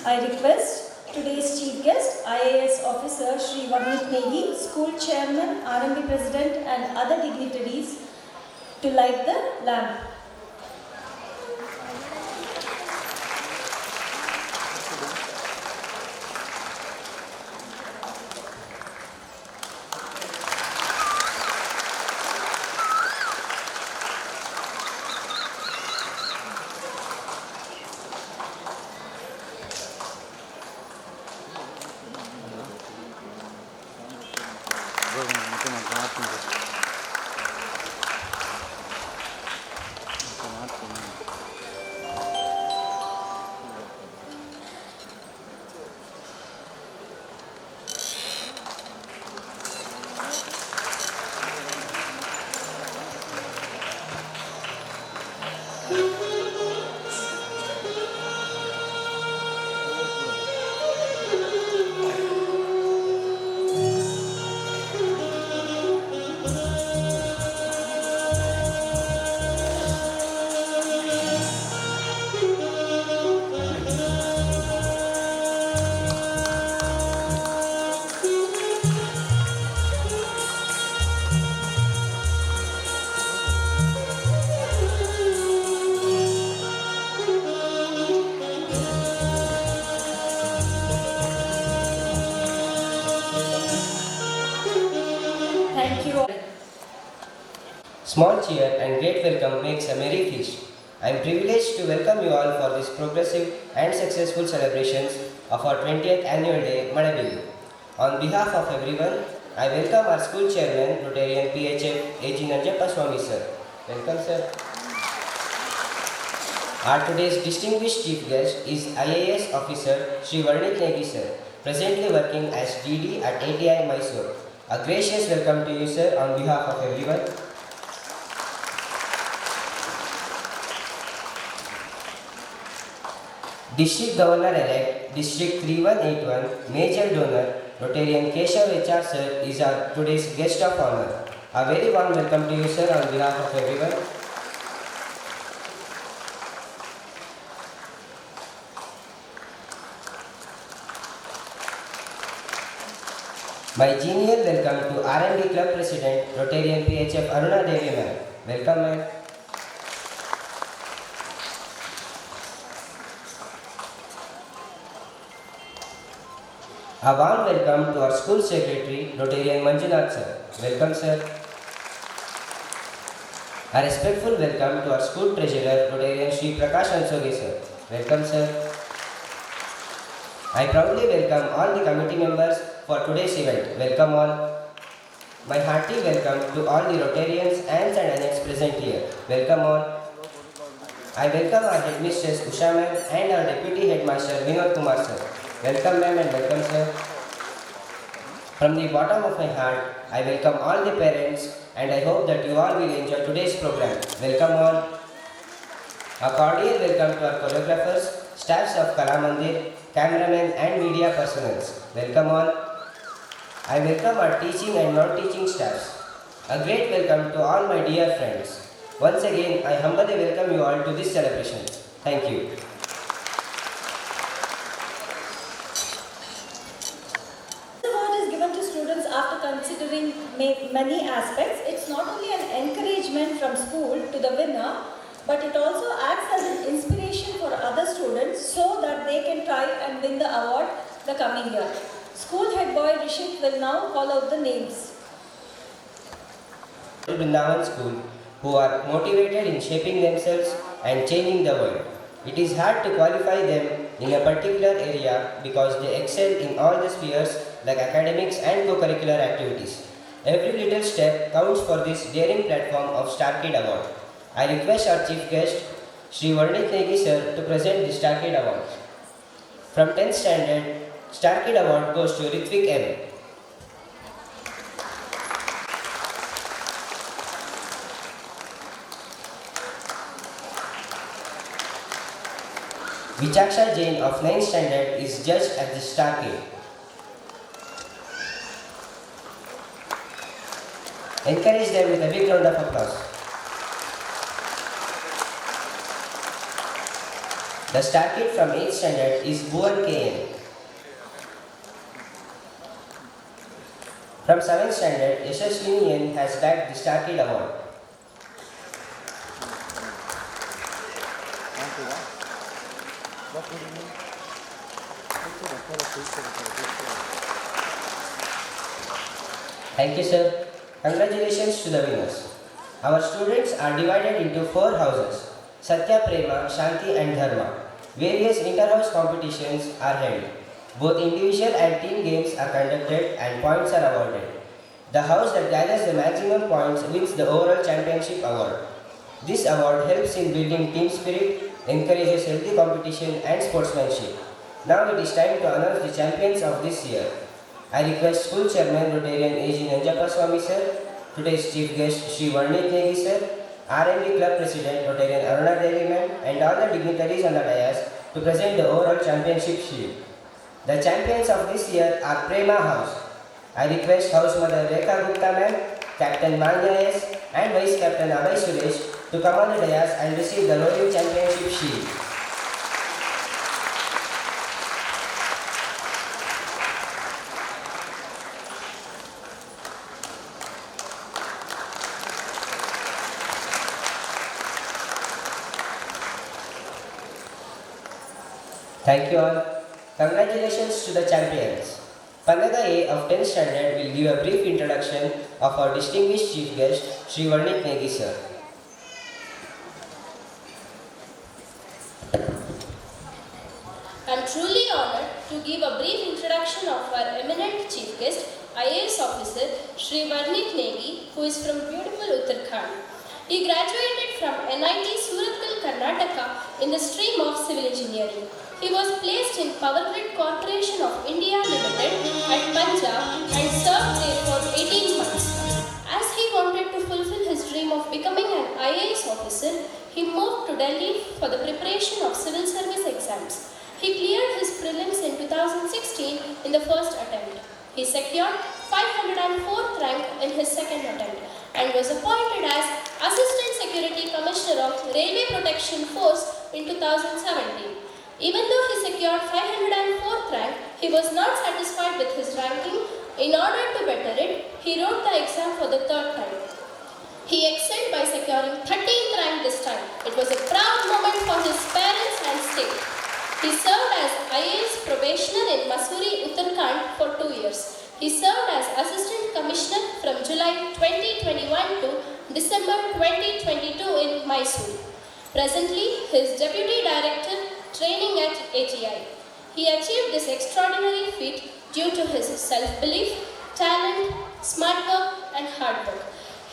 I request today's chief guest, IAS officer Shiva, school chairman, RMB president and other dignitaries to light the lamp. Thank you. Small cheer and great welcome makes a merry feast. I am privileged to welcome you all for this progressive and successful celebrations of our 20th annual day, Madabil. On behalf of everyone, I welcome our school chairman, Rotarian PHF, A.G. Nanjappa Swami sir. Welcome sir. Our today's distinguished chief guest is IAS officer Sri Varnit Negi sir, presently working as GD at ATI Mysuru. A gracious welcome to you sir on behalf of everyone. District Governor-elect, District 3181, Major Donor, Rotarian Keshav HR sir is our today's guest of honor. A very warm welcome to you sir on behalf of everyone. My genial welcome to R&D Club President, Rotarian PHF Aruna Devi ma'am. Welcome ma'am. A warm welcome to our school secretary, Rotarian Manjunath sir. Welcome sir. A respectful welcome to our school treasurer, Rotarian Sri Prakash Ansoge sir. Welcome sir. I proudly welcome all the committee members for today's event. Welcome all. My hearty welcome to all the Rotarians and annex present here. Welcome all. I welcome our headmistress Usha ma'am and our deputy headmaster Vinod Kumar sir. Welcome ma'am and welcome sir. From the bottom of my heart, I welcome all the parents and I hope that you all will enjoy today's program. Welcome all. A cordial welcome to our choreographers, staffs of Kala Mandir, cameramen and media personnel. Welcome all. I welcome our teaching and non-teaching staffs. A great welcome to all my dear friends. Once again, I humbly welcome you all to this celebration. Thank you. This award is given to students after considering many aspects. It's not only an encouragement from school to the winner, but it also acts as an inspiration for other students so that they can try and win the award the coming year. School head boy Rishit will now call out the names. Rotary Brindavan School, who are motivated in shaping themselves and changing the world. It is hard to qualify them in a particular area because they excel in all the spheres like academics and co-curricular activities. Every little step counts for this daring platform of Star Kid Award. I request our chief guest, Sri Varnit Negi sir, to present the Star Kid Award. From 10th standard, Star Kid Award goes to Ritvik M. Vichaksha Jain of 9th standard is judged at the Star Kid. Encourage them with a big round of applause. The star kid from 8th standard is Bhuvan KN. From 7th standard, Yashaswini N has bagged the Star Kid award. Thank you, sir. Congratulations to the winners. Our students are divided into 4 houses: Satya, Prema, Shanti and Dharma. Various inter-house competitions are held. Both individual and team games are conducted and points are awarded. The house that gathers the maximum points wins the overall championship award. This award helps in building team spirit, encourages healthy competition and sportsmanship. Now it is time to announce the champions of this year. I request School Chairman Rotarian A.G. Nanjappa Swami sir, today's chief guest Shri Varnit Negi sir, R&D Club President Rotarian Aruna Devi ma'am and all the dignitaries on the dais to present the overall championship shield. The champions of this year are Prema House. I request House Mother Rekha Gupta ma'am, Captain Manya S and Vice Captain Abhay Suresh to come on the dais and receive the Royal Championship shield. Thank you all. Congratulations to the champions. Pannada A of 10th standard will give a brief introduction of our distinguished chief guest, Sri Varnit Negi sir. I am truly honored to give a brief introduction of our eminent chief guest, IAS officer Sri Varnit Negi, who is from beautiful Uttarakhand. He graduated from NIT Surathkal, Karnataka in the stream of civil engineering. He was placed in Power Grid Corporation of India Limited at Punjab and served there for 18 months. As he wanted to fulfill his dream of becoming an IAS officer, he moved to Delhi for the preparation of civil service exams. He cleared his prelims in 2016 in the first attempt. He secured 504th rank in his second attempt and was appointed as Assistant Security Commissioner of Railway Protection Force in 2017. Even though he secured 504th rank, he was not satisfied with his ranking. In order to better it, he wrote the exam for the third time. He excelled by securing 13th rank this time. It was a proud moment for his parents and state. He served as IAS probationer in Mysuru, Uttarakhand for 2 years. He served as Assistant Commissioner from July 2021 to December 2022 in Mysuru. Presently, he is Deputy Director Training at ATI. He achieved this extraordinary feat due to his self-belief, talent, smart work and hard work.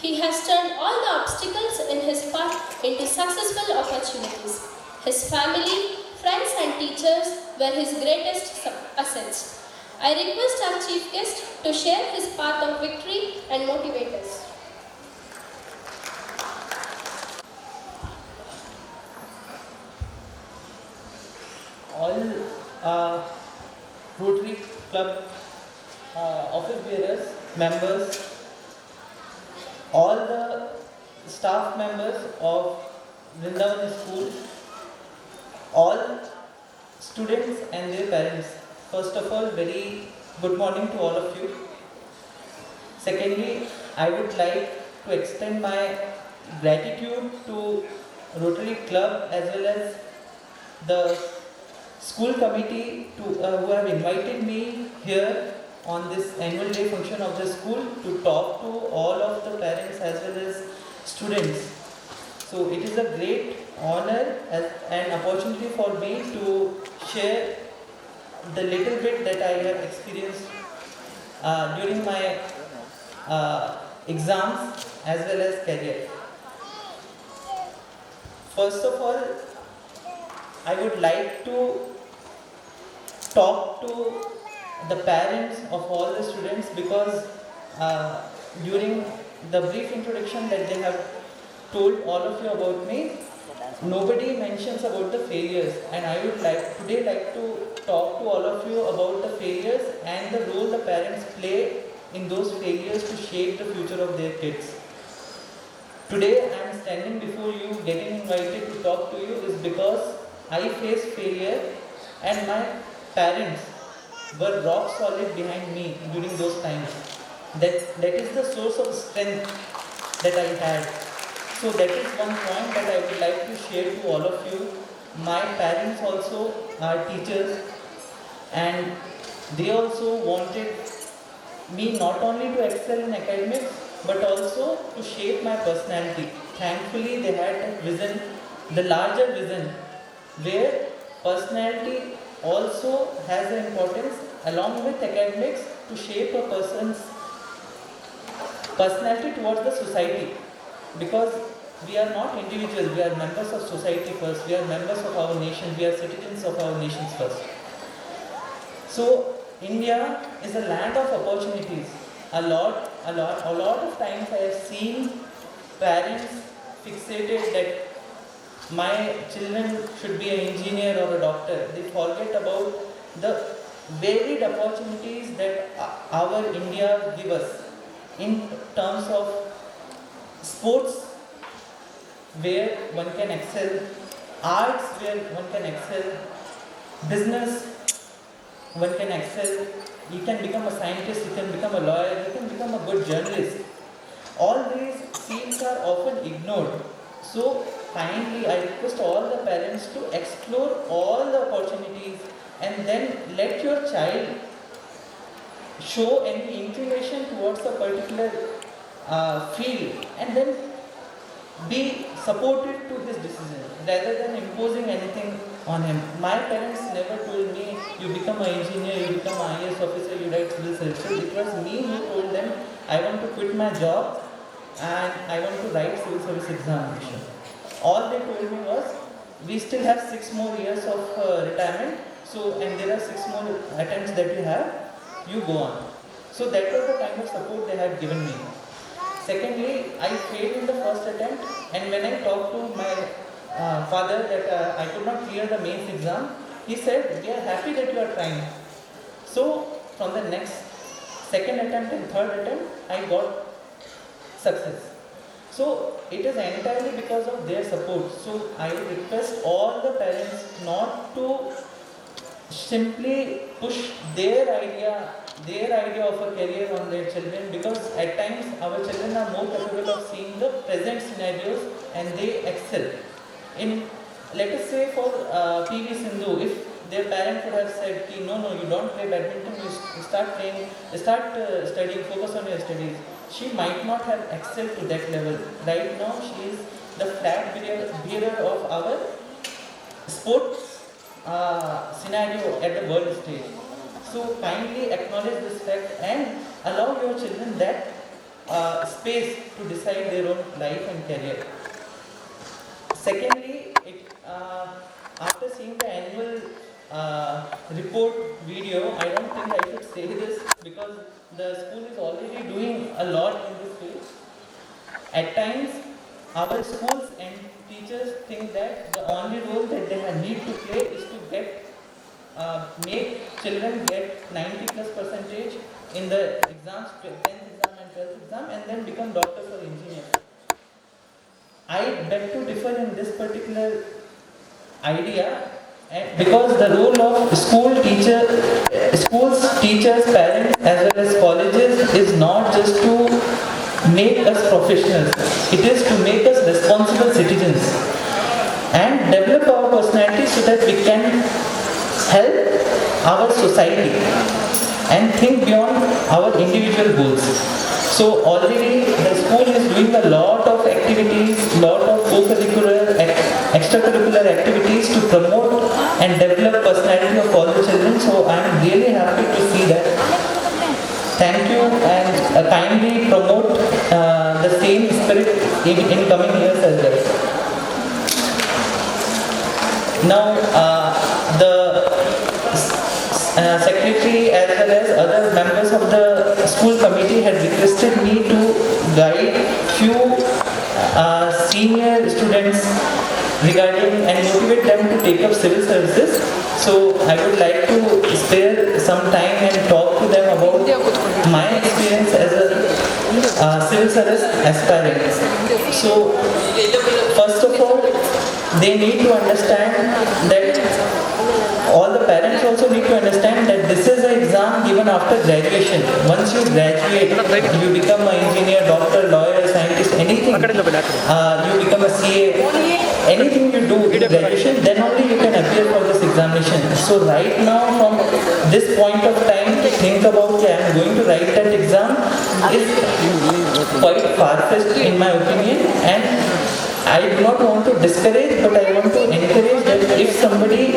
He has turned all the obstacles in his path into successful opportunities. His family, friends and teachers were his greatest assets. I request our chief guest to share his path of victory and motivate us. All Rotary Club office bearers, members, all the staff members of Brindavan School, all students and their parents. First of all, very good morning to all of you. Secondly, I would like to extend my gratitude to Rotary Club as well as the school committee who have invited me here on this annual day function of the school to talk to all of the parents as well as students. So it is a great honor and opportunity for me to share the little bit that I have experienced during my exams as well as career. First of all, I would like to talk to the parents of all the students because during the brief introduction that they have told all of you about me, nobody mentions about the failures, and I would today like to talk to all of you about the failures and the role the parents play in those failures to shape the future of their kids. Today I am standing before you getting invited to talk to you is because I faced failure, and my parents were rock solid behind me during those times. That is the source of strength that I had. So that is one point that I would like to share to all of you. My parents also are teachers, and they also wanted me not only to excel in academics but also to shape my personality. Thankfully, they had that vision, the larger vision, where personality also has an importance along with academics to shape a person's personality towards the society. Because we are not individuals, we are members of society first, we are members of our nation, we are citizens of our nations first. So India is a land of opportunities. A lot of times I have seen parents fixated that my children should be an engineer or a doctor. They forget about the varied opportunities that our India gives us in terms of sports, where one can excel, arts where one can excel, business one can excel, you can become a scientist, you can become a lawyer, you can become a good journalist. All these fields are often ignored. So kindly I request all the parents to explore all the opportunities and then let your child show any inclination towards a particular field and then be supportive to his decision rather than imposing anything on him. My parents never told me, you become an engineer, you become an IAS officer, you write civil services. It was me who told them, I want to quit my job and I want to write civil service examination. All they told me was, we still have 6 more years of retirement, so and there are 6 more attempts that you have, you go on. So that was the kind of support they had given me. Secondly, I failed in the first attempt, and when I talked to my father that I could not clear the mains exam, he said, we are happy that you are trying. So from the next second attempt and third attempt, I got success. So it is entirely because of their support. So I request all the parents not to simply push their idea of a career on their children, because at times our children are more capable of seeing the present scenarios and they excel. In, let us say for PV Sindhu, if their parent would have said, no, you don't play badminton, you start playing, studying, focus on your studies, she might not have excelled to that level. Right now she is the flag bearer of our sports scenario at the world stage. So kindly acknowledge this fact and allow your children that space to decide their own life and career. Secondly, after seeing the annual report video, I don't think I should say this because the school is already doing a lot in this field. At times, our schools and teachers think that the only role that they need to play is to make children get 90+% in the exams, 10th exam and 12th exam, and then become doctors or engineers. I beg to differ in this particular idea, because the role of schools, teachers, parents as well as colleges is not just to make us professionals, it is to make us responsible citizens and develop our personality so that we can help our society and think beyond our individual goals. So already the school is doing a lot of activities, lot of co-curricular, extracurricular activities to promote and develop personality of all the children. So I am really happy to see that. Thank you, and kindly promote the same spirit in coming years as well. Now the secretary as well as other members of the school committee had requested me to guide few senior students regarding and motivate them to take up civil services. So I would like to spare some time and talk to them about my experience as a civil service aspirant. So first of all, they need to understand that all the parents also need to understand that this is an exam given after graduation. Once you graduate, you become an engineer, doctor, lawyer, scientist, anything. You become a CA, anything you do in graduation, then only you can appear for this examination. So right now, from this point of time, to think about I am going to write that exam is quite far-fetched in my opinion, and I do not want to discourage, but I want to encourage that if somebody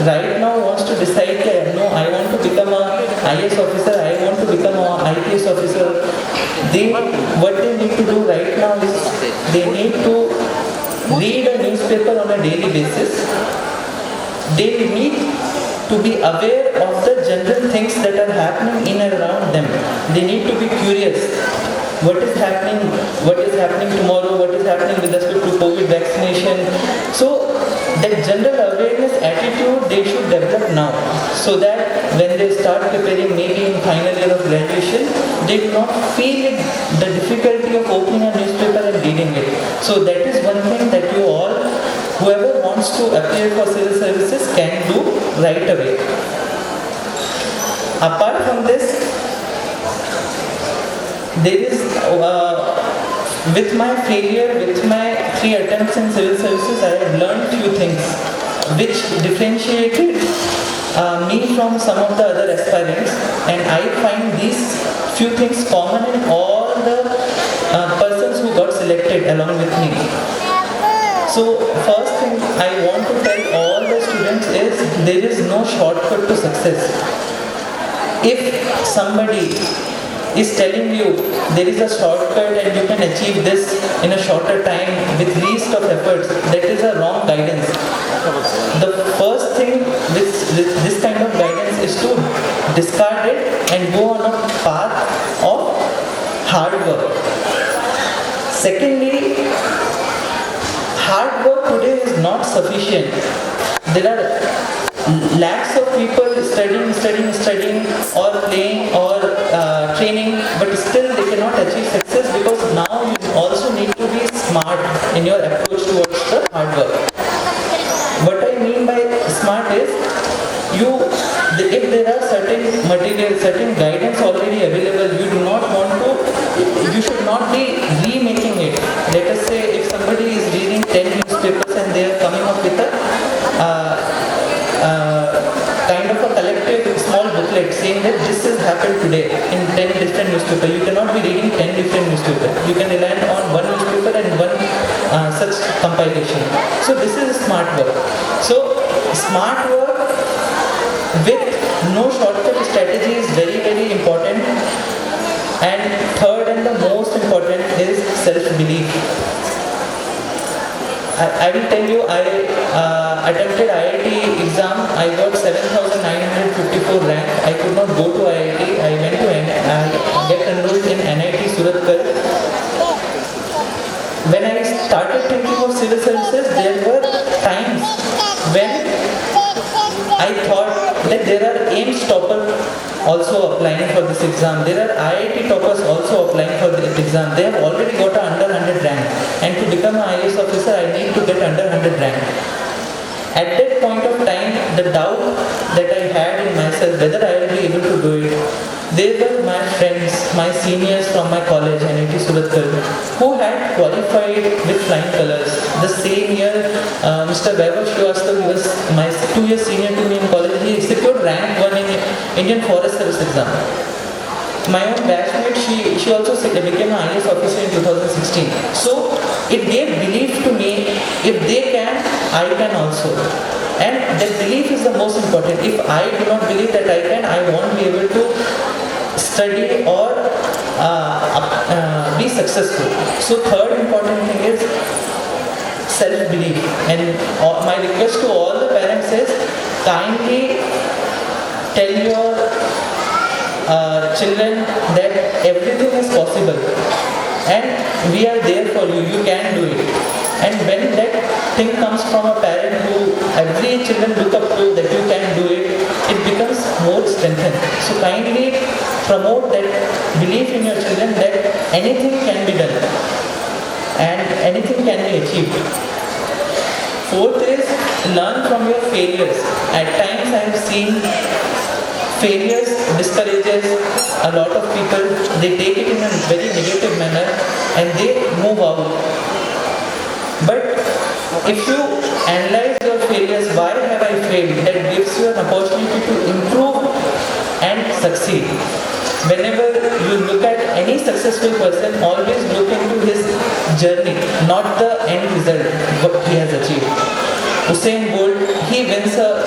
right now wants to decide that no, I want to become a IAS officer, I want to become a IPS officer, what they need to do right now is they need to read a newspaper on a daily basis. They need to be aware of the general things that are happening in and around them. They need to be curious. What is happening tomorrow, what is happening with respect to COVID vaccination. So that general awareness attitude they should develop now, so that when they start preparing maybe in final year of graduation, they do not feel the difficulty of opening a newspaper and reading it. So that is one thing that you all, whoever wants to appear for civil services, can do right away. Apart from this, there is, with my failure, with my 3 attempts in civil services, I have learned few things which differentiated me from some of the other aspirants, and I find these few things common in all the persons who got selected along with me. So first thing I want to tell all the students is there is no shortcut to success. If somebody is telling you there is a shortcut and you can achieve this in a shorter time with least of efforts, that is a wrong guidance. The first thing with this kind of guidance is to discard it and go on a path of hard work. Secondly, hard work today is not sufficient. There are lakhs of people studying or playing or training, but still they cannot achieve success because now you also need to be smart in your approach towards the hard work. What I mean by smart is, if there are certain materials, certain guidance already available, you should not be remaking it. Let us say if somebody is reading 10 newspapers and they are coming up with a kind of a collective small booklet saying that this has happened today in 10 different newspapers. You cannot be reading 10 different newspapers. You can rely on one newspaper and one such compilation. So this is smart work. So smart work with no shortcut strategy is very, very important. And third and the most important is self-belief. I will tell you, I attempted IIT exam. I got 7,954 rank. I could not go to IIT. I went to get enrolled in NIT Suratkal. When I started thinking of civil services, there were times when I thought that there are AIMS toppers also applying for this exam. There are IIT toppers also applying for this exam. They have already got an under 100 rank. And to become an IAS officer, I need to get under 100 rank. At that point of time, the doubt that I had in myself, whether I will be able to do it, they were my friends, my seniors from my college, NIT Suratkal, who had qualified with flying colors. The same year, Mr. Vaibhav Srivastava, he was my 2 years senior to me in college. He secured rank 1 in Indian Forest Service exam. My own batchmate, she also became an IAS officer in 2016. So it gave belief to me, if they can, I can also. And that belief is the most important. If I do not believe that I can, I won't be able to study or be successful. So third important thing is self-belief. And my request to all the parents is, kindly tell your children that everything is possible and we are there for you, you can do it. And when that thing comes from a parent who every children look up to, that you can do it, it becomes more strengthened. So kindly promote that belief in your children that anything can be done and anything can be achieved. Fourth is learn from your failures. At times I have seen failures discourages a lot of people. They take it in a very negative manner and they move out. But if you analyze your failures, why have I failed? That gives you an opportunity to improve and succeed. Whenever you look at any successful person, always look into his journey, not the end result, what he has achieved. Usain Bolt, he wins a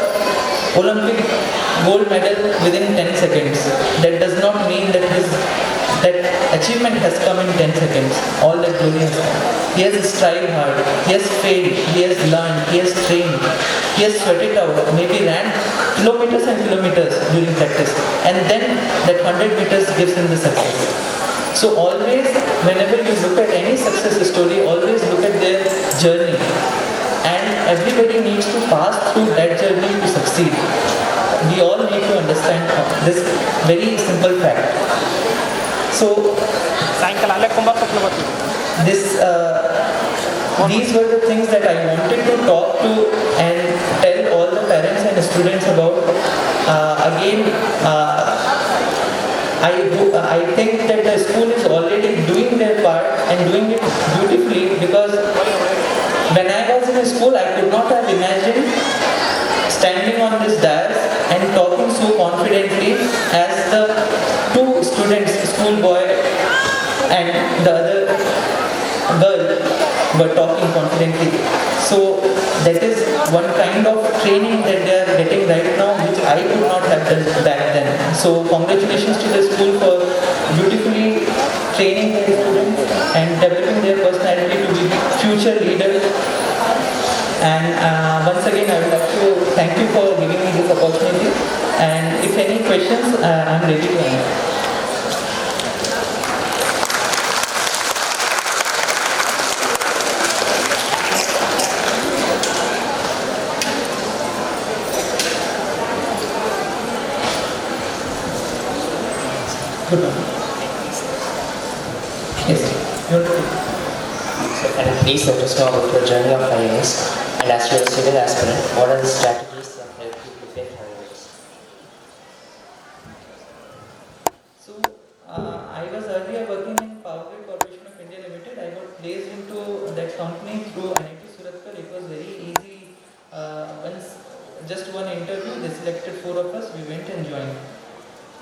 Olympic gold medal within 10 seconds. That does not mean that that achievement has come in 10 seconds. All that glory has come. He has strived hard, he has failed, he has learned, he has trained, he has sweated out, maybe ran kilometers and kilometers during practice, and then that 100 meters gives him the success. So always, whenever you look at any success story, always look at their journey. And everybody needs to pass through that journey to succeed. We all need to understand this very simple fact. So, these were the things that I wanted to talk to and tell all the parents and students about. I think that the school is already doing their part and doing it beautifully, because when I was in school, I could not have imagined standing on this dais and talking so confidently as the two students, schoolboy and the other girl, were talking confidently. So that is one kind of training that they are getting right now, which I could not have done back then. So congratulations to the school for beautifully training their students and developing their personality to be future leaders. And once again, I would like to thank you for giving me this opportunity. And if any questions, I am ready to answer. Good morning. Yes. So, can you please let us know about your journey of IAS, and as you are a civil aspirant, what are the strategies that help you prepare for IAS? So, I was earlier working in Power Grid Corporation of India Limited. I got placed into that company through NIT Suratkar. It was very easy. Once just one interview, they selected 4 of us. We went and joined.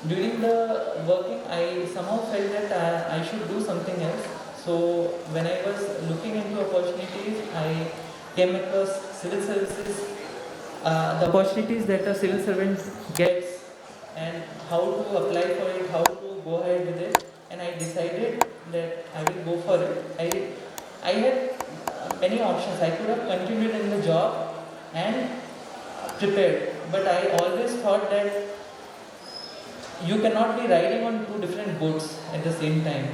During the working, I somehow felt that I should do something else. So when I was looking into opportunities, I came across civil services, the opportunities that a civil servant gets, and how to apply for it, how to go ahead with it. And I decided that I will go for it. I had many options. I could have continued in the job and prepared, but I always thought that you cannot be riding on 2 different boats at the same time.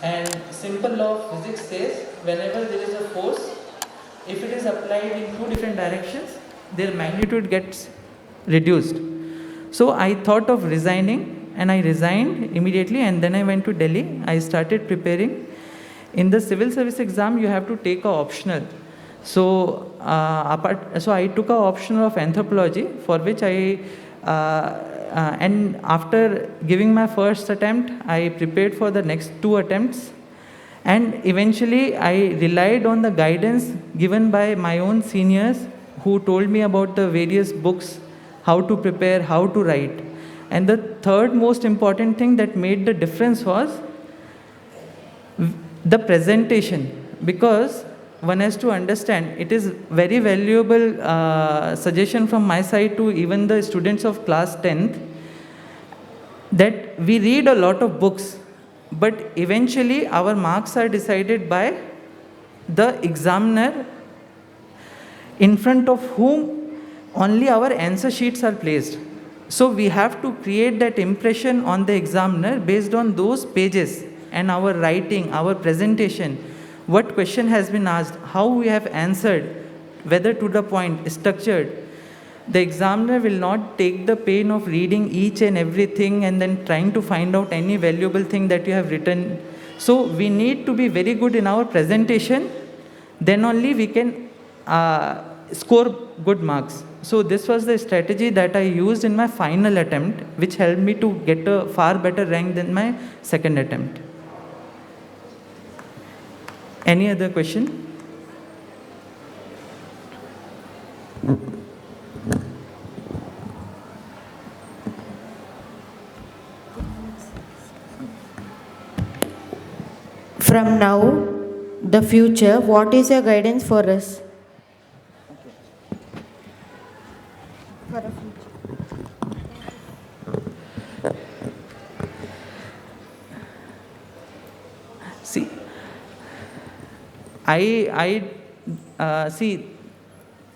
And simple law of physics says whenever there is a force, if it is applied in 2 different directions, their magnitude gets reduced. So I thought of resigning, and I resigned immediately, and then I went to Delhi. I started preparing. In the civil service exam, you have to take a optional. So I took a optional of anthropology, for which and after giving my first attempt, I prepared for the next 2 attempts, and eventually I relied on the guidance given by my own seniors, who told me about the various books, how to prepare, how to write. And the third most important thing that made the difference was the presentation, because one has to understand, it is very valuable suggestion from my side to even the students of class 10th, that we read a lot of books, but eventually our marks are decided by the examiner, in front of whom only our answer sheets are placed. So we have to create that impression on the examiner based on those pages and our writing, our presentation, what question has been asked, how we have answered, whether to the point, structured. The examiner will not take the pain of reading each and everything and then trying to find out any valuable thing that you have written. So we need to be very good in our presentation. Then only we can score good marks. So this was the strategy that I used in my final attempt, which helped me to get a far better rank than my second attempt. Any other question? From now, the future, what is your guidance for us? See, see,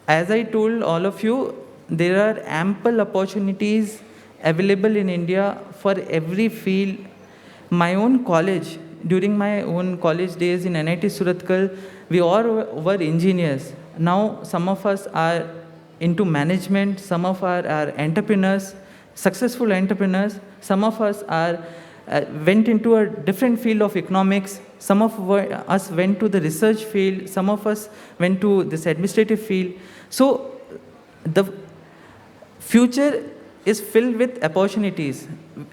as I told all of you, there are ample opportunities available in India for every field. My own college, during my own college days in NIT Surathkal, we all were engineers. Now, some of us are into management, some of us are entrepreneurs, successful entrepreneurs, some of us are went into a different field of economics, some of us went to the research field, some of us went to this administrative field. So, the future is filled with opportunities.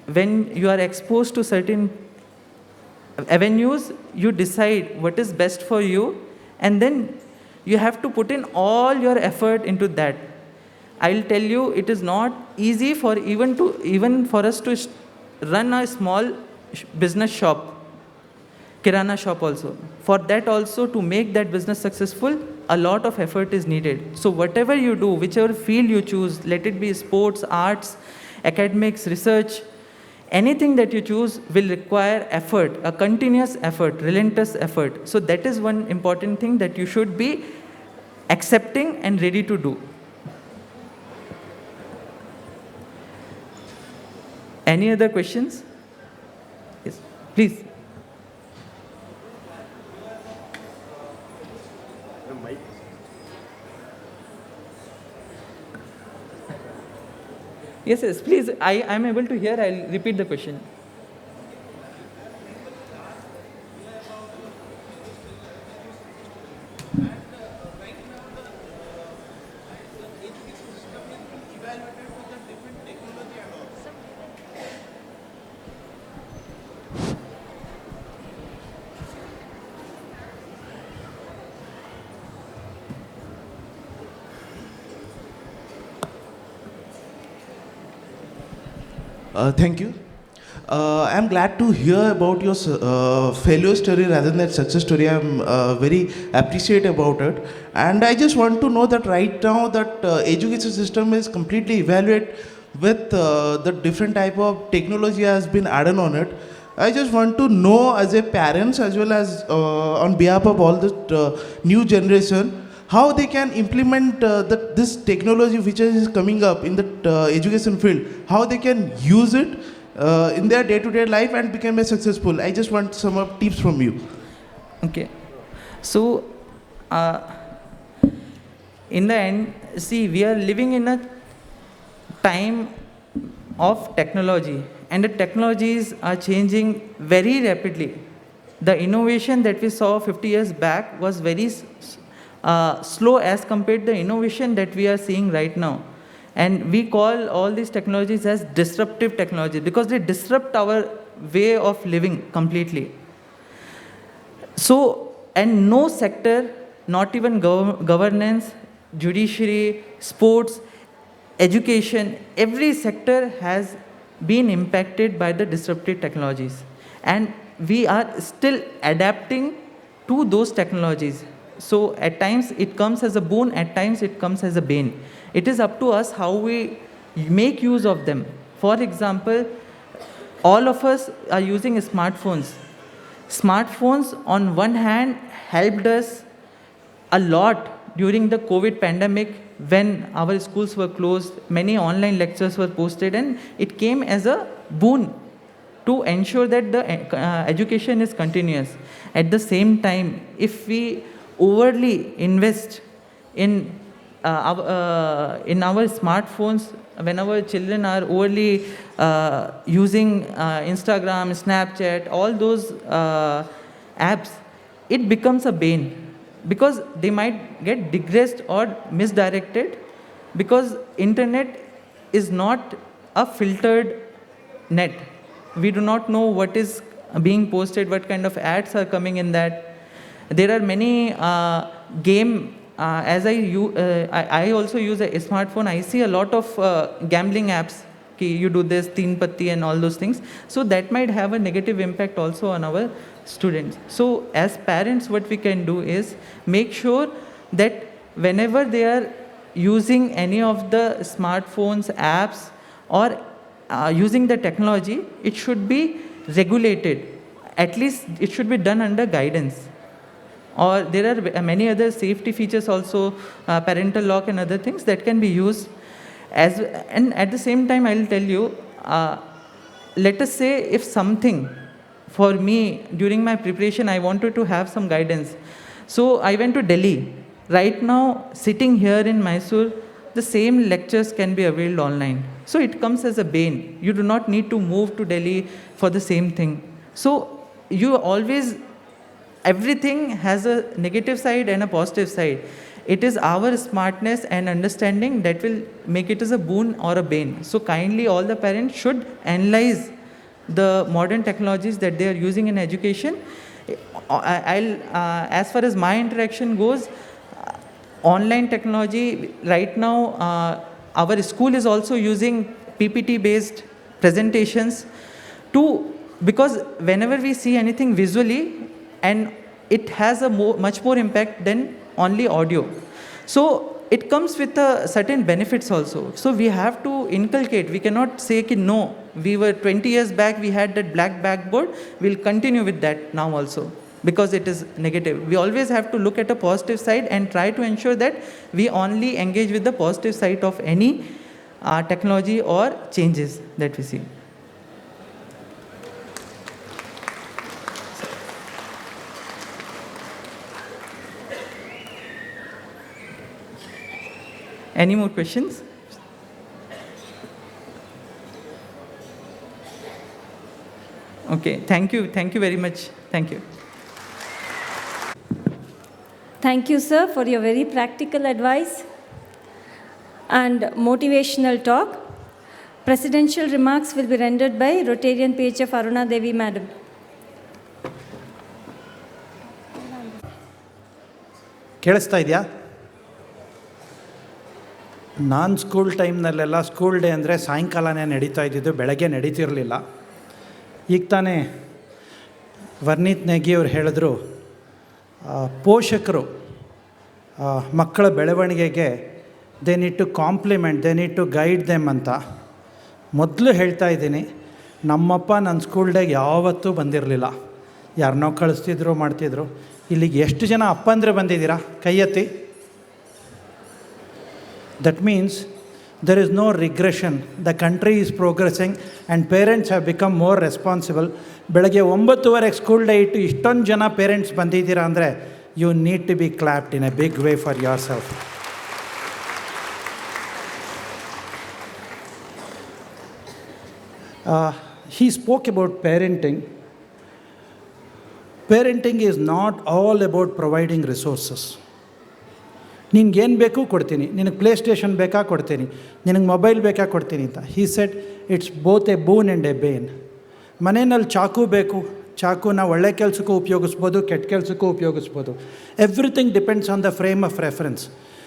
When you are exposed to certain avenues, you decide what is best for you, and then you have to put in all your effort into that. I'll tell you, it is not easy for even for us to run a small business shop, kirana shop also. For that also, to make that business successful, a lot of effort is needed. So whatever you do, whichever field you choose, let it be sports, arts, academics, research, anything that you choose will require effort, a continuous effort, relentless effort. So that is one important thing that you should be accepting and ready to do. Any other questions? Yes, please. Yes, yes, please. I am able to hear. I'll repeat the question. Thank you. I'm glad to hear about your failure story rather than success story. I'm very appreciate about it, and I just want to know that right now that education system is completely evaluated with the different type of technology has been added on it. I just want to know as a parents as well as on behalf of all the new generation, how they can implement this technology which is coming up in the education field, how they can use it in their day-to-day life and become a successful. I just want some tips from you. Okay. So, in the end, see, we are living in a time of technology, and the technologies are changing very rapidly. The innovation that we saw 50 years back was very slow as compared to the innovation that we are seeing right now. And we call all these technologies as disruptive technologies because they disrupt our way of living completely. So, and no sector, not even governance, judiciary, sports, education, every sector has been impacted by the disruptive technologies. And we are still adapting to those technologies. So at times it comes as a boon, at times it comes as a bane. It is up to us how we make use of them. For example, all of us are using smartphones. Smartphones on one hand helped us a lot during the COVID pandemic when our schools were closed, many online lectures were posted, and it came as a boon to ensure that the education is continuous. At the same time, if we overly invest in our smartphones, when our children are overly using Instagram, Snapchat, all those apps, it becomes a bane. because they might get digressed or misdirected, because internet is not a filtered net. We do not know what is being posted, what kind of ads are coming in that. There are many as I also use a smartphone. I see a lot of gambling apps. You do this, teen patti and all those things. So that might have a negative impact also on our students. So as parents, what we can do is make sure that whenever they are using any of the smartphones, apps, or using the technology, it should be regulated. At least it should be done under guidance. Or there are many other safety features also, parental lock and other things that can be used. And at the same time, I will tell you, let us say if something, for me, during my preparation, I wanted to have some guidance. So I went to Delhi. Right now, sitting here in Mysuru, the same lectures can be availed online. So it comes as a bane. You do not need to move to Delhi for the same thing. So you always, everything has a negative side and a positive side. It is our smartness and understanding that will make it as a boon or a bane. So kindly all the parents should analyze the modern technologies that they are using in education. As far as my interaction goes, online technology, right now, our school is also using PPT-based presentations because whenever we see anything visually, and it has a much more impact than only audio. So it comes with a certain benefits also. So we have to inculcate. We cannot say ki no, we were 20 years back, we had that black backboard, we'll continue with that now also, because it is negative. We always have to look at a positive side and try to ensure that we only engage with the positive side of any technology or changes that we see. Any more questions? Okay, thank you very much. Thank you. Thank you, sir, for your very practical advice and motivational talk. Presidential remarks will be rendered by Rotarian PHF Aruna Devi Madam. ಕೇಳಿಸ್ತಾ ಇದೆಯಾ? ನಾನು school ಟೈಮ್ನಲ್ಲೆಲ್ಲ school day ಅಂದರೆ ಸಾಯಂಕಾಲನೇ ನಡೀತಾ ಇದ್ದಿದ್ದು, ಬೆಳಗ್ಗೆ ನಡೀತಿರಲಿಲ್ಲ. ಈಗ ತಾನೇ ವರ್ನೀತ್ ನೇಗಿ ಅವ್ರು ಹೇಳಿದ್ರು, ಪೋಷಕರು ಮಕ್ಕಳ ಬೆಳವಣಿಗೆಗೆ they need to compliment, they need to guide them ಅಂತ. ಮೊದಲು ಹೇಳ್ತಾ ಇದ್ದೀನಿ, ನಮ್ಮಪ್ಪ ನನ್ನ ಸ್ಕೂಲ್ ಡೇಗೆ ಯಾವತ್ತೂ ಬಂದಿರಲಿಲ್ಲ. ಯಾರನ್ನೋ ಕಳಿಸ್ತಿದ್ರು, ಮಾಡ್ತಿದ್ರು. ಇಲ್ಲಿಗೆ ಎಷ್ಟು ಜನ ಅಪ್ಪಂದ್ರೆ ಬಂದಿದ್ದೀರಾ? ಕೈ ಎತ್ತಿ. That means there is no regression. The country is progressing and parents have become more responsible. ಬೆಳಗ್ಗೆ 9:30 ಸ್ಕೂಲ್ ಡೇ ಇಟ್ಟು ಇಷ್ಟೊಂದು ಜನ ಪೇರೆಂಟ್ಸ್ ಬಂದಿದ್ದೀರಾ ಅಂದರೆ you need to be clapped in a big way for yourself. He spoke about parenting. Parenting is not all about providing resources. ನಿನಗೇನು ಬೇಕು ಕೊಡ್ತೀನಿ, ನಿನಗೆ ಪ್ಲೇ ಸ್ಟೇಷನ್ ಬೇಕಾ ಕೊಡ್ತೀನಿ, ನಿನಗೆ ಮೊಬೈಲ್ ಬೇಕಾ ಕೊಡ್ತೀನಿ ಅಂತ. He said it's both a boon and a bane. ಮನೆಯಲ್ಲಿ ಚಾಕು ಬೇಕು, ಚಾಕುನ ಒಳ್ಳೆ ಕೆಲಸಕ್ಕೂ ಉಪಯೋಗಿಸ್ಬೋದು, ಕೆಟ್ಟ ಕೆಲಸಕ್ಕೂ ಉಪಯೋಗಿಸ್ಬೋದು. Everything depends on the frame of reference.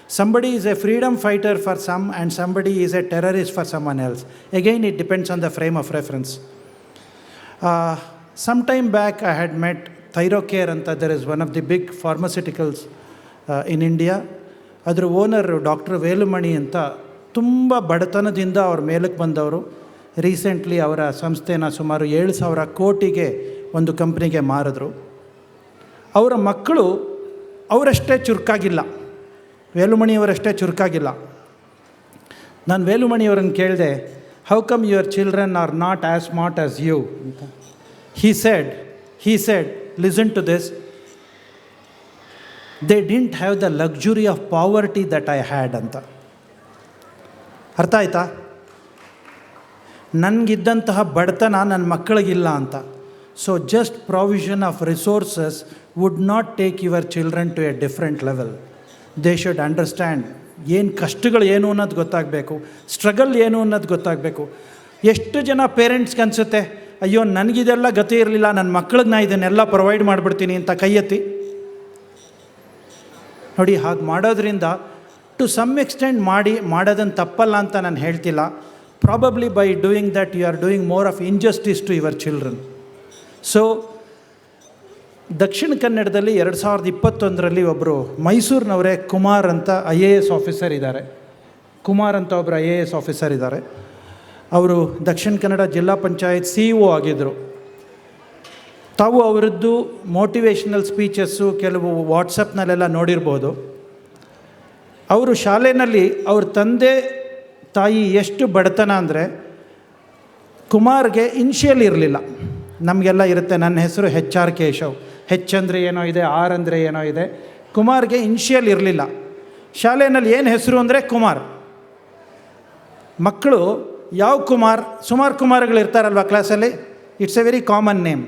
Somebody is a freedom fighter for some and somebody is a terrorist for someone else. Again, it depends on the frame of reference. Some time back I had met Thyrocare anta. There is one of the big pharmaceuticals in India. ಅದರ owner doctor ವೇಲುಮಣಿ ಅಂತ. ತುಂಬ ಬಡತನದಿಂದ ಅವ್ರ ಮೇಲಕ್ಕೆ ಬಂದವರು. Recently ಅವರ ಸಂಸ್ಥೆನ ಸುಮಾರು 7,000 ಕೋಟಿಗೆ ಒಂದು ಕಂಪ್ನಿಗೆ ಮಾರಿದ್ರು. ಅವರ ಮಕ್ಕಳು ಅವರಷ್ಟೇ ಚುರುಕಾಗಿಲ್ಲ, ವೇಲುಮಣಿಯವರಷ್ಟೇ ಚುರುಕಾಗಿಲ್ಲ. ನಾನು ವೇಲುಮಣಿಯವರನ್ನು ಕೇಳಿದೆ, how come your children are not as smart as you ಅಂತ. He said, listen to this, they didn't have the luxury of poverty that I had ಅಂತ. ಅರ್ಥ ಆಯ್ತಾ? ನನಗಿದ್ದಂತಹ ಬಡತನ ನನ್ನ ಮಕ್ಕಳಿಗಿಲ್ಲ ಅಂತ. So just provision of resources would not take your children to a different level. They should understand ಏನು ಕಷ್ಟಗಳು ಏನು ಅನ್ನೋದು ಗೊತ್ತಾಗಬೇಕು, ಸ್ಟ್ರಗಲ್ ಏನು ಅನ್ನೋದು ಗೊತ್ತಾಗಬೇಕು. ಎಷ್ಟು ಜನ ಪೇರೆಂಟ್ಸ್ಗೆ ಅನಿಸುತ್ತೆ, ಅಯ್ಯೋ ನನಗಿದೆಲ್ಲ ಗತಿ ಇರಲಿಲ್ಲ, ನನ್ನ ಮಕ್ಕಳಿಗೆ ನಾ ಇದನ್ನೆಲ್ಲ ಪ್ರೊವೈಡ್ ಮಾಡಿಬಿಡ್ತೀನಿ ಅಂತ ಕೈ ಎತ್ತಿ ನೋಡಿ. ಹಾಗೆ ಮಾಡೋದ್ರಿಂದ ಟು ಸಮ್ ಎಕ್ಸ್ಟೆಂಟ್ ಮಾಡೋದನ್ನು ತಪ್ಪಲ್ಲ ಅಂತ ನಾನು ಹೇಳ್ತಿಲ್ಲ. Probably by doing that you are doing more of injustice to your children. So Dakshina ಕನ್ನಡದಲ್ಲಿ 2021ರಲ್ಲಿ ಒಬ್ಬರು ಮೈಸೂರಿನವರೇ ಕುಮಾರ್ ಅಂತ IAS ಆಫೀಸರ್ ಇದ್ದಾರೆ. ಕುಮಾರ್ ಅಂತ ಒಬ್ಬರು IAS ಆಫೀಸರ್ ಇದ್ದಾರೆ. ಅವರು ದಕ್ಷಿಣ ಕನ್ನಡ ಜಿಲ್ಲಾ ಪಂಚಾಯತ್ CEO ಆಗಿದ್ದರು. ತಾವು ಅವರದ್ದು ಮೋಟಿವೇಶ್ನಲ್ ಸ್ಪೀಚಸ್ಸು ಕೆಲವು ವಾಟ್ಸಪ್ನಲ್ಲೆಲ್ಲ ನೋಡಿರ್ಬೋದು. ಅವರು ಶಾಲೆಯಲ್ಲಿ ಅವ್ರ ತಂದೆ ತಾಯಿ ಎಷ್ಟು ಬಡತನ ಅಂದರೆ, ಕುಮಾರ್ಗೆ ಇನ್ಷಿಯಲ್ ಇರಲಿಲ್ಲ. ನಮಗೆಲ್ಲ ಇರುತ್ತೆ, ನನ್ನ ಹೆಸರು HR ಕೇಶವ್, ಹೆಚ್ ಅಂದರೆ ಏನೋ ಇದೆ, ಆರ್ ಅಂದರೆ ಏನೋ ಇದೆ. ಕುಮಾರ್ಗೆ ಇನ್ಷಿಯಲ್ ಇರಲಿಲ್ಲ. ಶಾಲೆಯಲ್ಲಿ ಏನು ಹೆಸರು ಅಂದರೆ ಕುಮಾರ್. ಮಕ್ಕಳು ಯಾವ ಕುಮಾರ್, ಸುಮಾರು ಕುಮಾರ್ಗಳಿರ್ತಾರಲ್ವ ಕ್ಲಾಸಲ್ಲಿ, it's A very common name.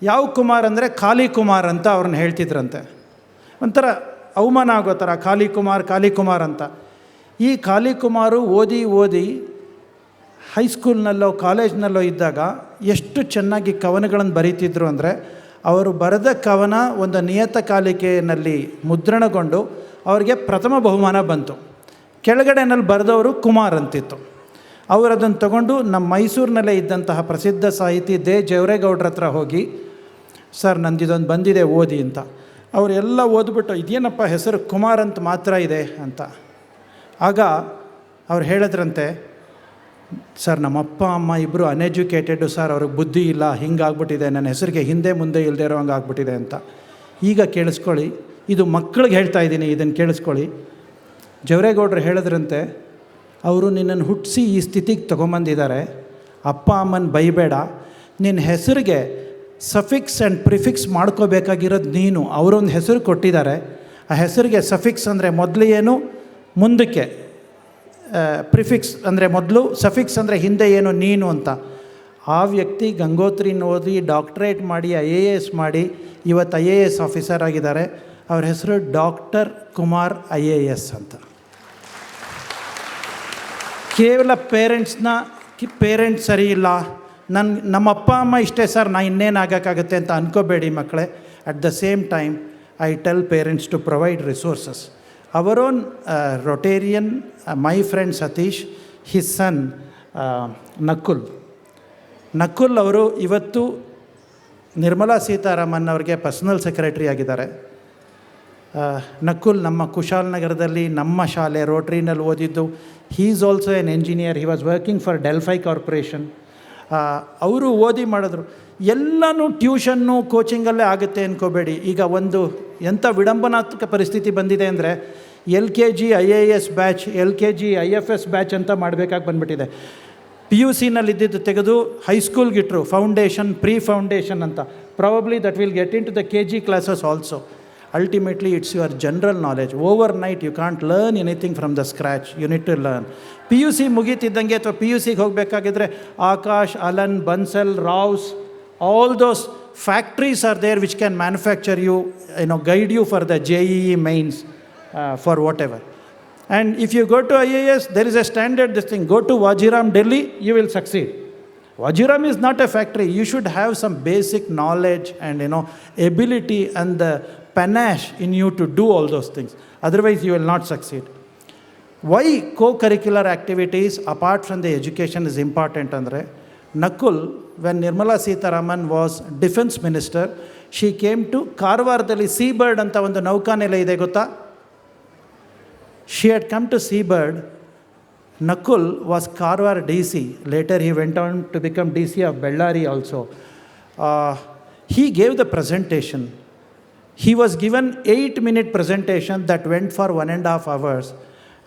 ಯಾವ ಕುಮಾರ್ ಅಂದರೆ ಖಾಲಿ ಕುಮಾರ್ ಅಂತ ಅವ್ರನ್ನ ಹೇಳ್ತಿದ್ರಂತೆ. ಒಂಥರ ಅವಮಾನ ಆಗೋ ಥರ ಖಾಲಿ ಕುಮಾರ್ ಅಂತ. ಈ ಖಾಲಿ ಕುಮಾರು ಓದಿ ಹೈಸ್ಕೂಲ್ನಲ್ಲೋ ಕಾಲೇಜ್ನಲ್ಲೋ ಇದ್ದಾಗ ಎಷ್ಟು ಚೆನ್ನಾಗಿ ಕವನಗಳನ್ನು ಬರೀತಿದ್ರು ಅಂದರೆ, ಅವರು ಬರೆದ ಕವನ ಒಂದು ನಿಯತಕಾಲಿಕೆಯಲ್ಲಿ ಮುದ್ರಣಗೊಂಡು ಅವರಿಗೆ ಪ್ರಥಮ ಬಹುಮಾನ ಬಂತು. ಕೆಳಗಡೆನಲ್ಲಿ ಬರೆದವರು ಕುಮಾರ್ ಅಂತಿತ್ತು. ಅವರು ಅದನ್ನು ತಗೊಂಡು ನಮ್ಮ ಮೈಸೂರಿನಲ್ಲೇ ಇದ್ದಂತಹ ಪ್ರಸಿದ್ಧ ಸಾಹಿತಿ ದೇ ಜವರೇಗೌಡ್ರ ಹತ್ರ ಹೋಗಿ, ಸರ್ ನಂದಿದೊಂದು ಬಂದಿದೆ ಓದಿ ಅಂತ. ಅವರೆಲ್ಲ ಓದ್ಬಿಟ್ಟು ಇದೇನಪ್ಪ ಹೆಸರು ಕುಮಾರ್ ಅಂತ ಮಾತ್ರ ಇದೆ ಅಂತ. ಆಗ ಅವ್ರು ಹೇಳಿದ್ರಂತೆ, ಸರ್ ನಮ್ಮ ಅಪ್ಪ ಅಮ್ಮ ಇಬ್ಬರು ಅನ್ಎಜುಕೇಟೆಡು ಸರ್, ಅವ್ರಿಗೆ ಬುದ್ಧಿ ಇಲ್ಲ, ಹಿಂಗಾಗ್ಬಿಟ್ಟಿದೆ, ನನ್ನ ಹೆಸರಿಗೆ ಹಿಂದೆ ಮುಂದೆ ಇಲ್ಲದೆ ಇರೋ ಹಂಗೆ ಆಗ್ಬಿಟ್ಟಿದೆ ಅಂತ. ಈಗ ಕೇಳಿಸ್ಕೊಳ್ಳಿ, ಇದು ಮಕ್ಕಳಿಗೆ ಹೇಳ್ತಾ ಇದ್ದೀನಿ, ಇದನ್ನು ಕೇಳಿಸ್ಕೊಳ್ಳಿ. ಜವರೇಗೌಡರು ಹೇಳಿದ್ರಂತೆ, ಅವರು ನಿನ್ನನ್ನು ಹುಟ್ಟಿಸಿ ಈ ಸ್ಥಿತಿಗೆ ತೊಗೊಂಬಂದಿದ್ದಾರೆ, ಅಪ್ಪ ಅಮ್ಮನ ಬೈಬೇಡ, ನಿನ್ನ ಹೆಸರಿಗೆ ಸಫಿಕ್ಸ್ ಆ್ಯಂಡ್ ಪ್ರಿಫಿಕ್ಸ್ ಮಾಡ್ಕೋಬೇಕಾಗಿರೋದು ನೀನು. ಅವರೊಂದು ಹೆಸರು ಕೊಟ್ಟಿದ್ದಾರೆ, ಆ ಹೆಸರಿಗೆ ಸಫಿಕ್ಸ್ ಅಂದರೆ ಮೊದಲು ಏನು, ಮುಂದಕ್ಕೆ ಪ್ರಿಫಿಕ್ಸ್ ಅಂದರೆ ಮೊದಲು, ಸಫಿಕ್ಸ್ ಅಂದರೆ ಹಿಂದೆ ಏನು, ನೀನು ಅಂತ. ಆ ವ್ಯಕ್ತಿ ಗಂಗೋತ್ರಿನ ಓದಿ ಡಾಕ್ಟ್ರೇಟ್ ಮಾಡಿ IAS ಮಾಡಿ ಇವತ್ತು IAS ಆಫೀಸರ್ ಆಗಿದ್ದಾರೆ. ಅವ್ರ ಹೆಸರು ಡಾಕ್ಟರ್ ಕುಮಾರ್ IAS ಅಂತ. ಕೇವಲ ಪೇರೆಂಟ್ಸ್ ಸರಿ ಇಲ್ಲ, ನಮ್ಮ ಅಪ್ಪ ಅಮ್ಮ ಇಷ್ಟೇ ಸರ್, ನಾ ಇನ್ನೇನು ಆಗೋಕ್ಕಾಗುತ್ತೆ ಅಂತ ಅನ್ಕೋಬೇಡಿ ಮಕ್ಕಳೇ. At the same time I tell parents to provide resources. Our own Rotarian, my friend Satish, his son Nakul ಅವರು ಇವತ್ತು ನಿರ್ಮಲಾ ಸೀತಾರಾಮನ್ ಅವ್ರಿಗೆ ಪರ್ಸನಲ್ ಸೆಕ್ರೆಟರಿ ಆಗಿದ್ದಾರೆ. ನಕುಲ್ ನಮ್ಮ ಕುಶಾಲನಗರದಲ್ಲಿ ನಮ್ಮ ಶಾಲೆ ರೋಟ್ರಿನಲ್ಲಿ ಓದಿದ್ದು. He is also an engineer, he was working for Delphi corporation. ಅವರು ಓದಿ ಮಾಡಿದ್ರು. ಎಲ್ಲನೂ ಟ್ಯೂಷನ್ನು ಕೋಚಿಂಗಲ್ಲೇ ಆಗುತ್ತೆ ಅಂದ್ಕೋಬೇಡಿ. ಈಗ ಒಂದು ಎಂಥ ವಿಡಂಬನಾತ್ಮಕ ಪರಿಸ್ಥಿತಿ ಬಂದಿದೆ ಅಂದರೆ, LKG IAS batch, LKG IFS batch ಅಂತ ಮಾಡಬೇಕಾಗಿ ಬಂದುಬಿಟ್ಟಿದೆ. PUCನಲ್ಲಿದ್ದು ತೆಗೆದು ಹೈಸ್ಕೂಲ್ಗಿಟ್ರು, ಫೌಂಡೇಶನ್, ಪ್ರೀ ಫೌಂಡೇಶನ್ ಅಂತ. Probably that will get into the KG classes also. Ultimately, it's your general knowledge. Overnight, you can't learn anything from the scratch. You need to learn. PUC ಮುಗೀತಿದ್ದಂಗೆ ಅಥವಾ PUCಗೆ ಹೋಗಬೇಕಾಗಿದ್ರೆ Aakash, Allen, Bansal, Rao's, all those factories are there which can manufacture you, guide you for the JEE mains, for whatever. And if you go to IAS, there is a standard this thing. Go to Wajiram, Delhi, you will succeed. Wajiram is not a factory. You should have some basic knowledge and ability and the panache in you to do all those things. Otherwise, you will not succeed. Why co-curricular activities apart from the education is important andre, Nakul, when Nirmala Sitharaman was defense minister, she came to Karvaradalli Seabird anta ಒಂದು ನೌಕಾನೆಲೆ ಇದೆ ಗೊತ್ತಾ? She had come to Seabird. Nakul was Karwar DC. Later he went on to become DC of Bellary also. He gave the presentation. He was given 8-minute presentation that went for 1.5 hours.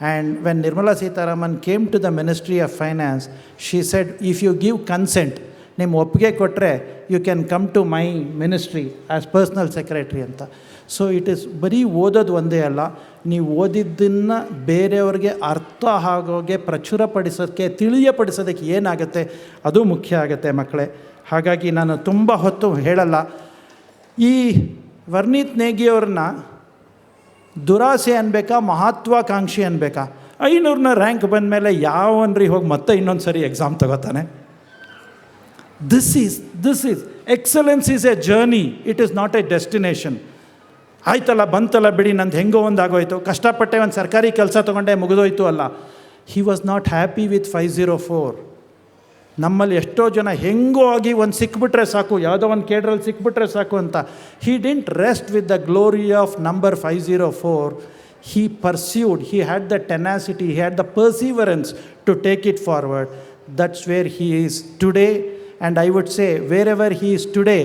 And when Nirmala Sitharaman came to the Ministry of Finance, she said, if you give consent, ನಿಮ್ಮ ಒಪ್ಪಿಗೆ ಕೊಟ್ಟರೆ you can come to my ministry as personal secretary ಅಂತ. So it is ಬರೀ ಓದೋದು ಒಂದೇ ಅಲ್ಲ, ನೀವು ಓದಿದ್ದನ್ನು ಬೇರೆಯವ್ರಿಗೆ ಅರ್ಥ ಆಗೋಗೆ ಪ್ರಚುರಪಡಿಸೋಕ್ಕೆ, ತಿಳಿಯಪಡಿಸೋದಕ್ಕೆ ಏನಾಗುತ್ತೆ ಅದು ಮುಖ್ಯ ಆಗುತ್ತೆ ಮಕ್ಕಳೇ. ಹಾಗಾಗಿ ನಾನು ತುಂಬ ಹೊತ್ತು ಹೇಳಲ್ಲ. ಈ ವರ್ನೀತ್ ನೇಗಿಯವ್ರನ್ನ ದುರಾಸೆ ಅನ್ಬೇಕಾ ಮಹತ್ವಾಕಾಂಕ್ಷಿ ಅನ್ಬೇಕಾ? 500ನ ರ್ಯಾಂಕ್ ಬಂದಮೇಲೆ ಯಾವನ್ರಿ ಹೋಗಿ ಮತ್ತೆ ಇನ್ನೊಂದು ಸರಿ ಎಕ್ಸಾಮ್ ತಗೋತಾನೆ? This is excellence is A journey, it is not A destination. ಆಯ್ತಲ್ಲ ಬಂತಲ್ಲ ಬಿಡಿ, ನಂದು ಹೆಂಗೋ ಒಂದು ಆಗೋಯ್ತು, ಕಷ್ಟಪಟ್ಟೆ ಒಂದು ಸರ್ಕಾರಿ ಕೆಲಸ ತೊಗೊಂಡೆ ಮುಗಿದೋಯ್ತು ಅಲ್ಲ. He was not happy with 504. ನಮ್ಮಲ್ಲಿ ಎಷ್ಟೋ ಜನ ಹೆಂಗೋ ಆಗಿ ಒಂದು ಸಿಕ್ಬಿಟ್ರೆ ಸಾಕು, ಯಾವುದೋ ಒಂದು ಕೇಡ್ರಲ್ಲಿ ಸಿಕ್ಬಿಟ್ರೆ ಸಾಕು ಅಂತ. ಹಿ didn't rest with the glory of number 504. He pursued, he had the tenacity, he had the perseverance to take it forward. That's where he is today. And I would say wherever he is today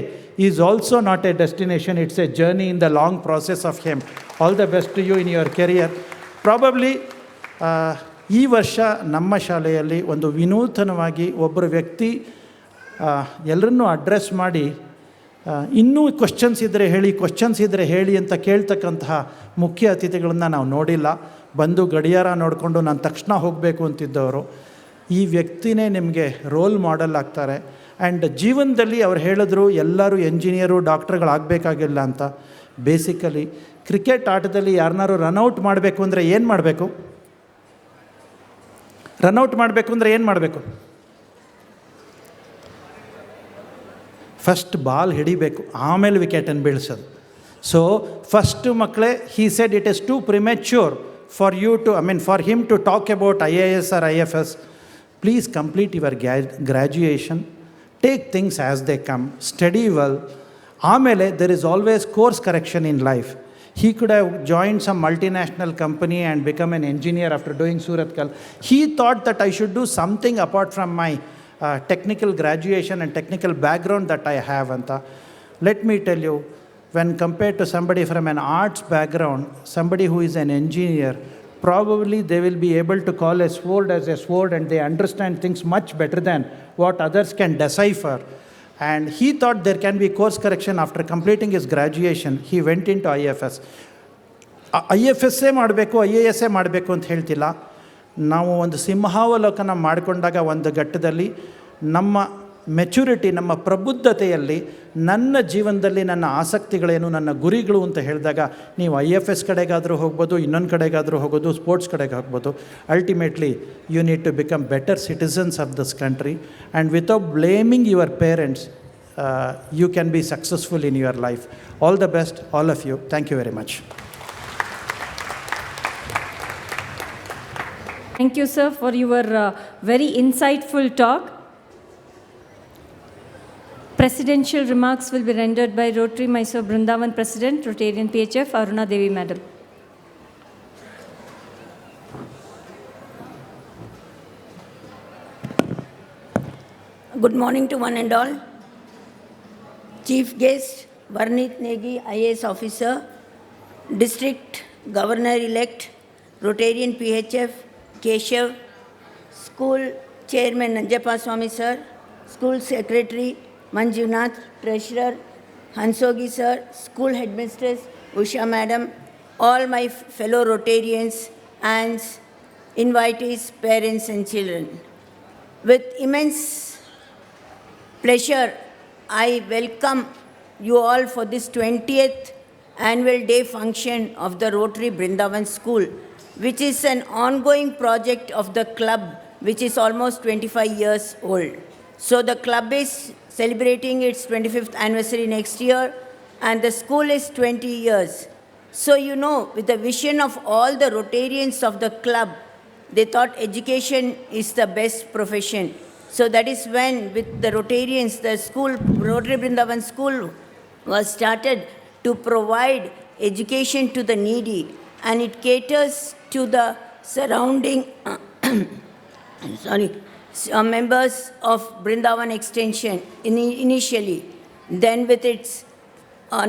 is also not a destination, it's a journey in the long process of him. All the best to you in your career. Probably ಈ ವರ್ಷ ನಮ್ಮ ಶಾಲೆಯಲ್ಲಿ ಒಂದು ವಿನೂತನವಾಗಿ ಒಬ್ಬರು ವ್ಯಕ್ತಿ ಎಲ್ಲರನ್ನೂ address ಮಾಡಿ ಇನ್ನೂ ಕ್ವಶನ್ಸ್ ಇದ್ದರೆ ಹೇಳಿ ಅಂತ ಕೇಳ್ತಕ್ಕಂತಹ ಮುಖ್ಯ ಅತಿಥಿಗಳನ್ನು ನಾವು ನೋಡಿಲ್ಲ. ಬಂದು ಗಡಿಯಾರ ನೋಡಿಕೊಂಡು ನಾನು ತಕ್ಷಣ ಹೋಗಬೇಕು ಅಂತಿದ್ದವರು ಈ ವ್ಯಕ್ತಿನೇ ನಿಮಗೆ ರೋಲ್ ಮಾಡೆಲ್ ಆಗ್ತಾರೆ. ಆ್ಯಂಡ್ ಜೀವನದಲ್ಲಿ ಅವ್ರು ಹೇಳಿದ್ರು ಎಲ್ಲರೂ ಎಂಜಿನಿಯರು ಡಾಕ್ಟ್ರುಗಳಾಗಬೇಕಾಗಿಲ್ಲ ಅಂತ. ಬೇಸಿಕಲಿ ಕ್ರಿಕೆಟ್ ಆಟದಲ್ಲಿ ಯಾರನ್ನಾರು ರನ್ಔಟ್ ಮಾಡಬೇಕು ಅಂದರೆ ಏನು ಮಾಡಬೇಕು? ಫಸ್ಟ್ ಬಾಲ್ ಹಿಡಿಬೇಕು, ಆಮೇಲೆ ವಿಕೆಟನ್ನು ಬೀಳಿಸೋದು. ಸೊ ಫಸ್ಟು ಮಕ್ಕಳೇ, he said it is too premature for you to for him to talk about IAS or IFS. Please complete your graduation, take things as they come, study well. ಆಮೇಲೆ there is always course correction in life. He could have joined some multinational company and become an engineer after doing Suratkal. He thought that I should do something apart from my technical graduation and technical background that I have. Anta. Let me tell you, when compared to somebody from an arts background, somebody who is an engineer, probably they will be able to call a sword as a sword, and they understand things much better than what others can decipher. And he thought there can be course correction after completing his graduation. He went into IFS. IFSೇ ಮಾಡಬೇಕು, IASೇ ಮಾಡಬೇಕು ಅಂತ ಹೇಳ್ತಿಲ್ಲ. ನಾವು ಒಂದು ಸಿಂಹಾವಲೋಕನ ಮಾಡಿಕೊಂಡಾಗ ಒಂದು ಘಟ್ಟದಲ್ಲಿ ನಮ್ಮ ಮೆಚುರಿಟಿ, ನಮ್ಮ ಪ್ರಬುದ್ಧತೆಯಲ್ಲಿ ನನ್ನ ಜೀವನದಲ್ಲಿ ನನ್ನ ಆಸಕ್ತಿಗಳೇನು, ನನ್ನ ಗುರಿಗಳು ಅಂತ ಹೇಳಿದಾಗ ನೀವು IFS ಕಡೆಗಾದರೂ ಹೋಗ್ಬೋದು, ಇನ್ನೊಂದು ಕಡೆಗಾದರೂ ಹೋಗೋದು, ಸ್ಪೋರ್ಟ್ಸ್ ಕಡೆಗೆ ಹೋಗ್ಬೋದು. Ultimately you need to become better citizens of this country, and without blaming your parents you can be successful in your life. All the best, all of you. Thank you very much. Thank you, sir, for your very insightful talk. Presidential remarks will be rendered by Rotary Mysuru Brindavan President, Rotarian PHF, Aruna Devi Madam. Good morning to one and all. Chief guest, Varnit Negi, IAS officer, District Governor-elect, Rotarian PHF, Keshav, School Chairman Nanjappa Swami sir, School Secretary Manjunath, Treasurer Hansogi sir, School Headmistress Usha Madam, all my fellow Rotarians, aunts, invitees, parents and children. With immense pleasure, I welcome you all for this 20th annual day function of the Rotary Brindavan School, which is an ongoing project of the club, which is almost 25 years old. So the club is celebrating its 25th anniversary next year, and the school is 20 years. So with the vision of all the Rotarians of the club, they thought education is the best profession. So that is when, with the Rotarians, the school, Rotary Brindavan School, was started to provide education to the needy, and it caters to the surrounding members of Brindavan Extension initially. Then with its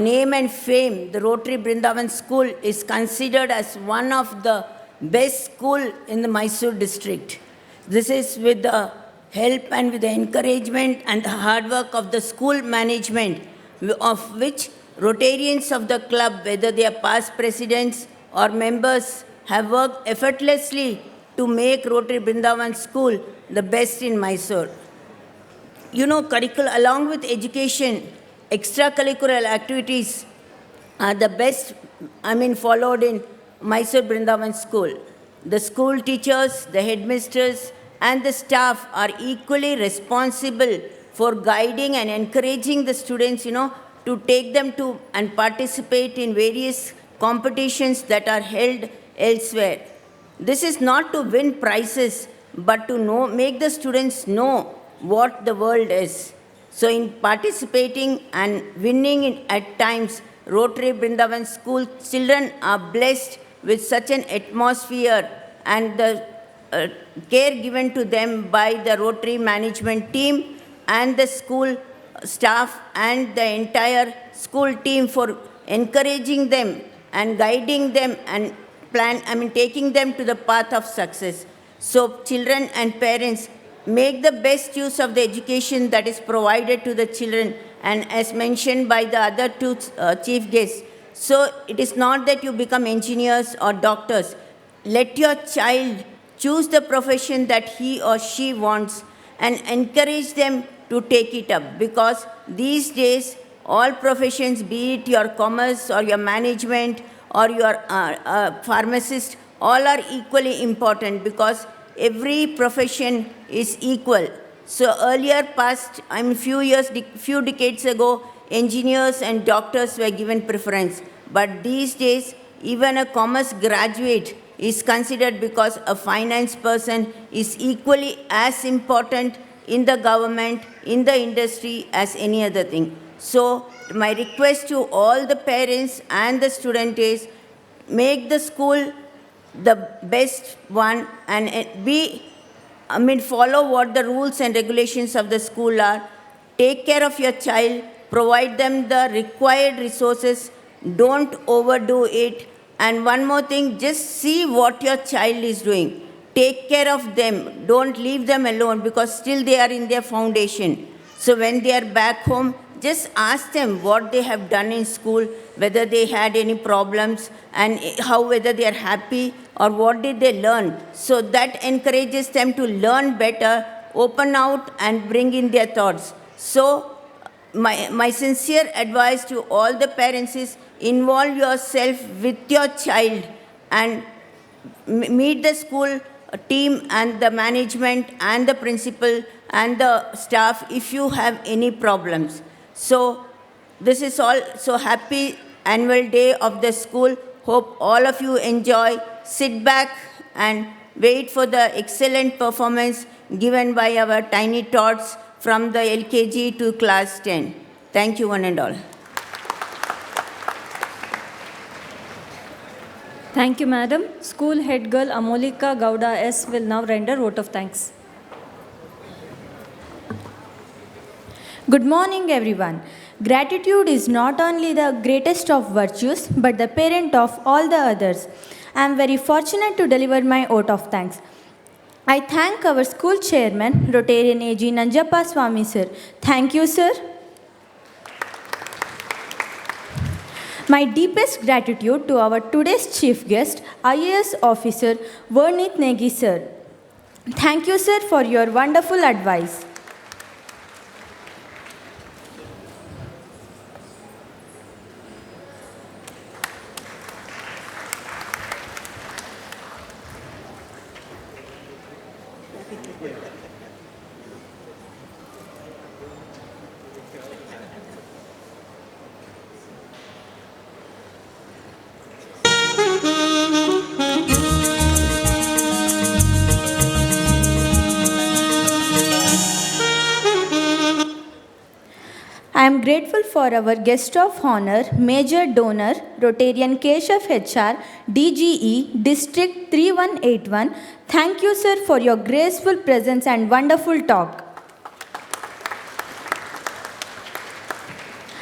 name and fame, the Rotary Brindavan School is considered as one of the best school in the Mysuru district. This is with the help and with the encouragement and the hard work of the school management, of which Rotarians of the club, whether they are past presidents or members, have worked effortlessly to make Rotary Brindavan School the best in Mysuru. along with education, extracurricular activities are the best, followed in Mysuru Brindavan school. The school teachers, the headmisters, and the staff are equally responsible for guiding and encouraging the students, to take them to and participate in various competitions that are held elsewhere. This is not to win prizes, but to make the students know what the world is. So in participating and winning at times, Rotary Brindavan school children are blessed with such an atmosphere and the care given to them by the Rotary management team and the school staff and the entire school team for encouraging them and guiding them and taking them to the path of success. So children and parents make the best use of the education that is provided to the children, and as mentioned by the other two chief guests, so it is not that you become engineers or doctors. Let your child choose the profession that he or she wants and encourage them to take it up, because these days all professions, be it your commerce or your management or your pharmacist, all are equally important because every profession is equal. So earlier past, few decades ago, engineers and doctors were given preference. But these days, even a commerce graduate is considered, because a finance person is equally as important in the government, in the industry as any other thing. So my request to all the parents and the students is, make the school the best one and follow what the rules and regulations of the school are. Take care of your child, provide them the required resources, don't overdo it. And one more thing, just see what your child is doing. Take care of them. Don't leave them alone, because still they are in their foundation. So when they are back home, just ask them what they have done in school, whether they had any problems, and whether they are happy or what did they learn. So that encourages them to learn better, open out and bring in their thoughts. So my sincere advice to all the parents is, involve yourself with your child and meet the school team and the management and the principal and the staff if you have any problems. So this is all. So happy annual day of the school. Hope all of you enjoy. Sit back and wait for the excellent performance given by our tiny tots from the LKG to class 10. Thank you one and all. Thank you, Madam. School head girl Amolika Gowda S. will now render vote of thanks. Good morning, everyone. Gratitude is not only the greatest of virtues, but the parent of all the others. I am very fortunate to deliver my vote of thanks. I thank our school chairman, Rotarian A.G. Nanjappa Swami sir. Thank you, sir. My deepest gratitude to our today's chief guest, IAS officer Varnit Negi sir. Thank you, sir, for your wonderful advice. I am grateful for our guest of honor, Major Donor, Rotarian Keshav HR, DGE, District 3181. Thank you, sir, for your graceful presence and wonderful talk.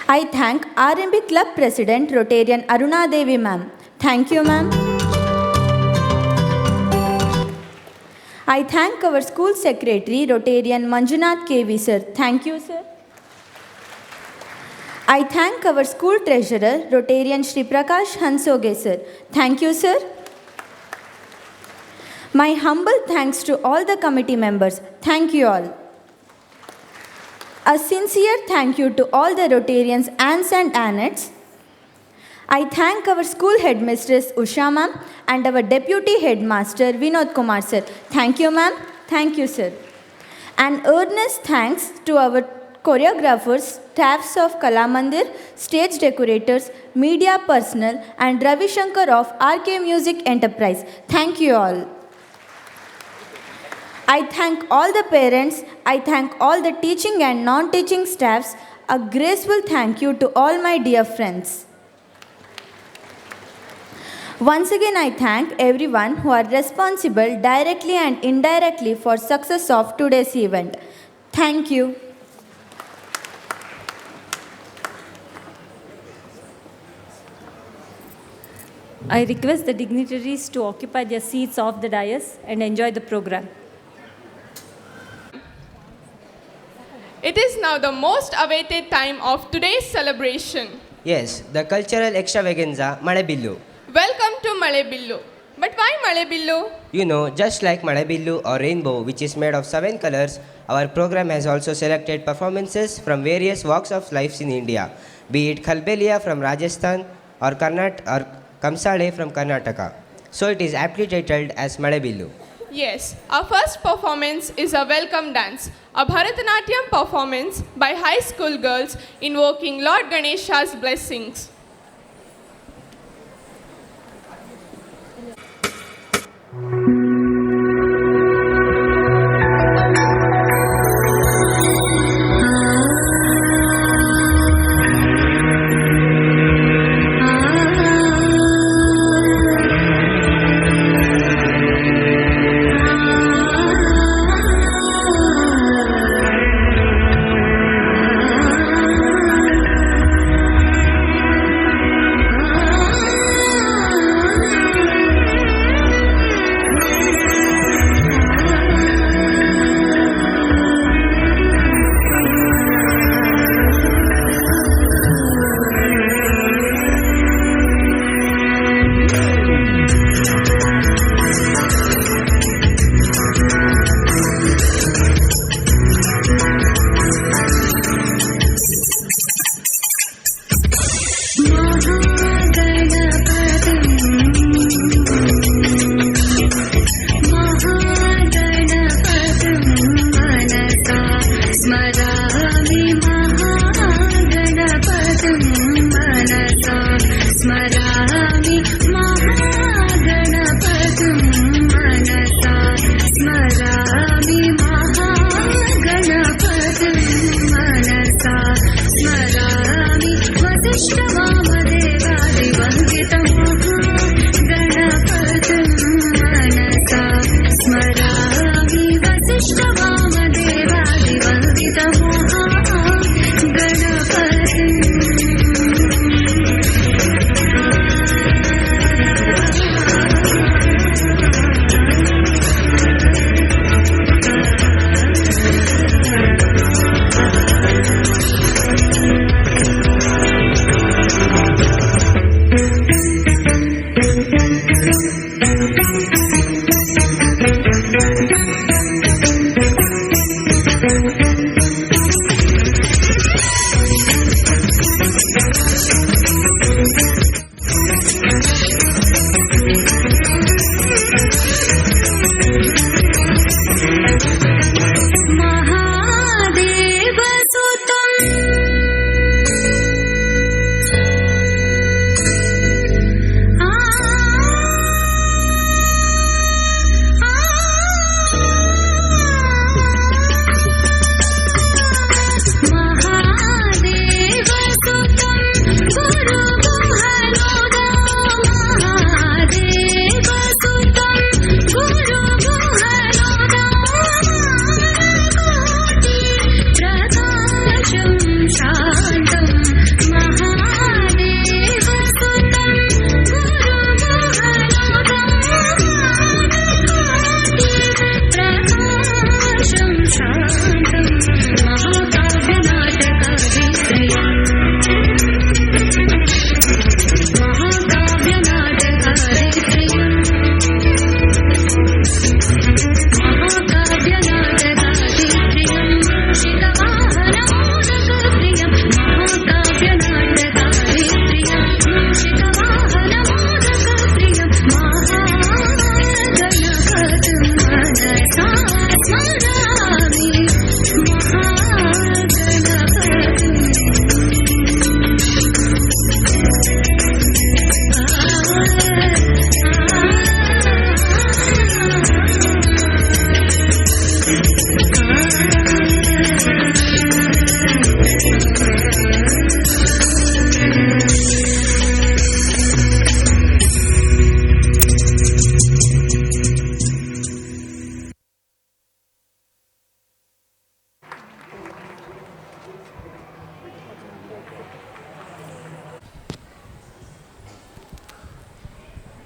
I thank RMB Club President, Rotarian Aruna Devi ma'am. Thank you, ma'am. I thank our school secretary, Rotarian Manjunath KV sir. Thank you, sir. I thank our school treasurer, Rotarian Shri Prakash Hansoge sir. Thank you, sir. My humble thanks to all the committee members. Thank you all. A sincere thank you to all the Rotarians, aunts and aunts. I thank our school headmistress Usha ma'am and our deputy headmaster Vinod Kumar sir. Thank you ma'am. Thank you sir. And earnest thanks to our choreographers, staffs of Kalamandir, stage decorators, media personnel and Ravi Shankar of RK Music Enterprise. Thank you all. I thank all the parents, I thank all the teaching and non-teaching staffs. A graceful thank you to all my dear friends. Once again, I thank everyone who are responsible directly and indirectly for success of today's event. Thank you. I request the dignitaries to occupy their seats off the dais and enjoy the program. It is now the most awaited time of today's celebration. Yes, the cultural extravaganza Malebillu. Welcome to Malebillu. But why Malebillu? You know, just like Malebillu or rainbow, which is made of 7 colors, our program has also selected performances from various walks of life in India, be it Khalbelia from Rajasthan or Kamsale from Karnataka. So it is aptly titled as Malebillu. Yes, our first performance is a welcome dance, a Bharatanatyam performance by high school girls invoking Lord Ganesha's blessings.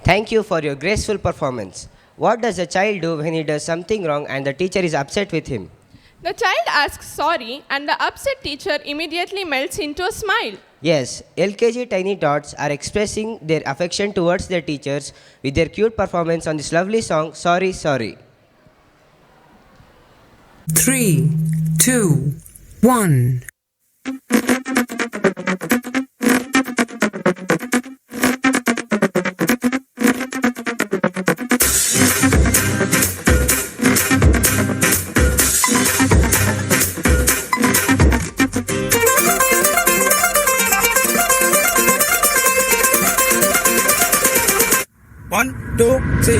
Thank you for your graceful performance. What does a child do when he does something wrong and the teacher is upset with him? The child asks sorry and the upset teacher immediately melts into a smile. Yes, LKG tiny tots are expressing their affection towards their teachers with their cute performance on this lovely song, Sorry, Sorry. 3, 2, 1. One, two, three.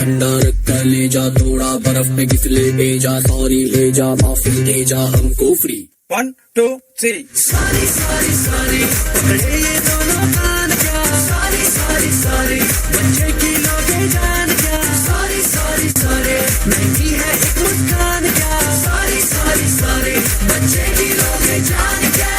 ठंडा रख कर ले जा थोड़ा बर्फ में घिसले भेजा sorry भेजा माफी दे जा हमको फ्री 1, 2, 3. Sorry, sorry, sorry. पकड़े ये दोनों कान क्या? Sorry, sorry, sorry. बच्चे की लोगे जान क्या? Sorry, sorry, sorry. महंगी है एक मुस्कान क्या? Sorry, sorry, sorry. बच्चे की लोगे जान क्या?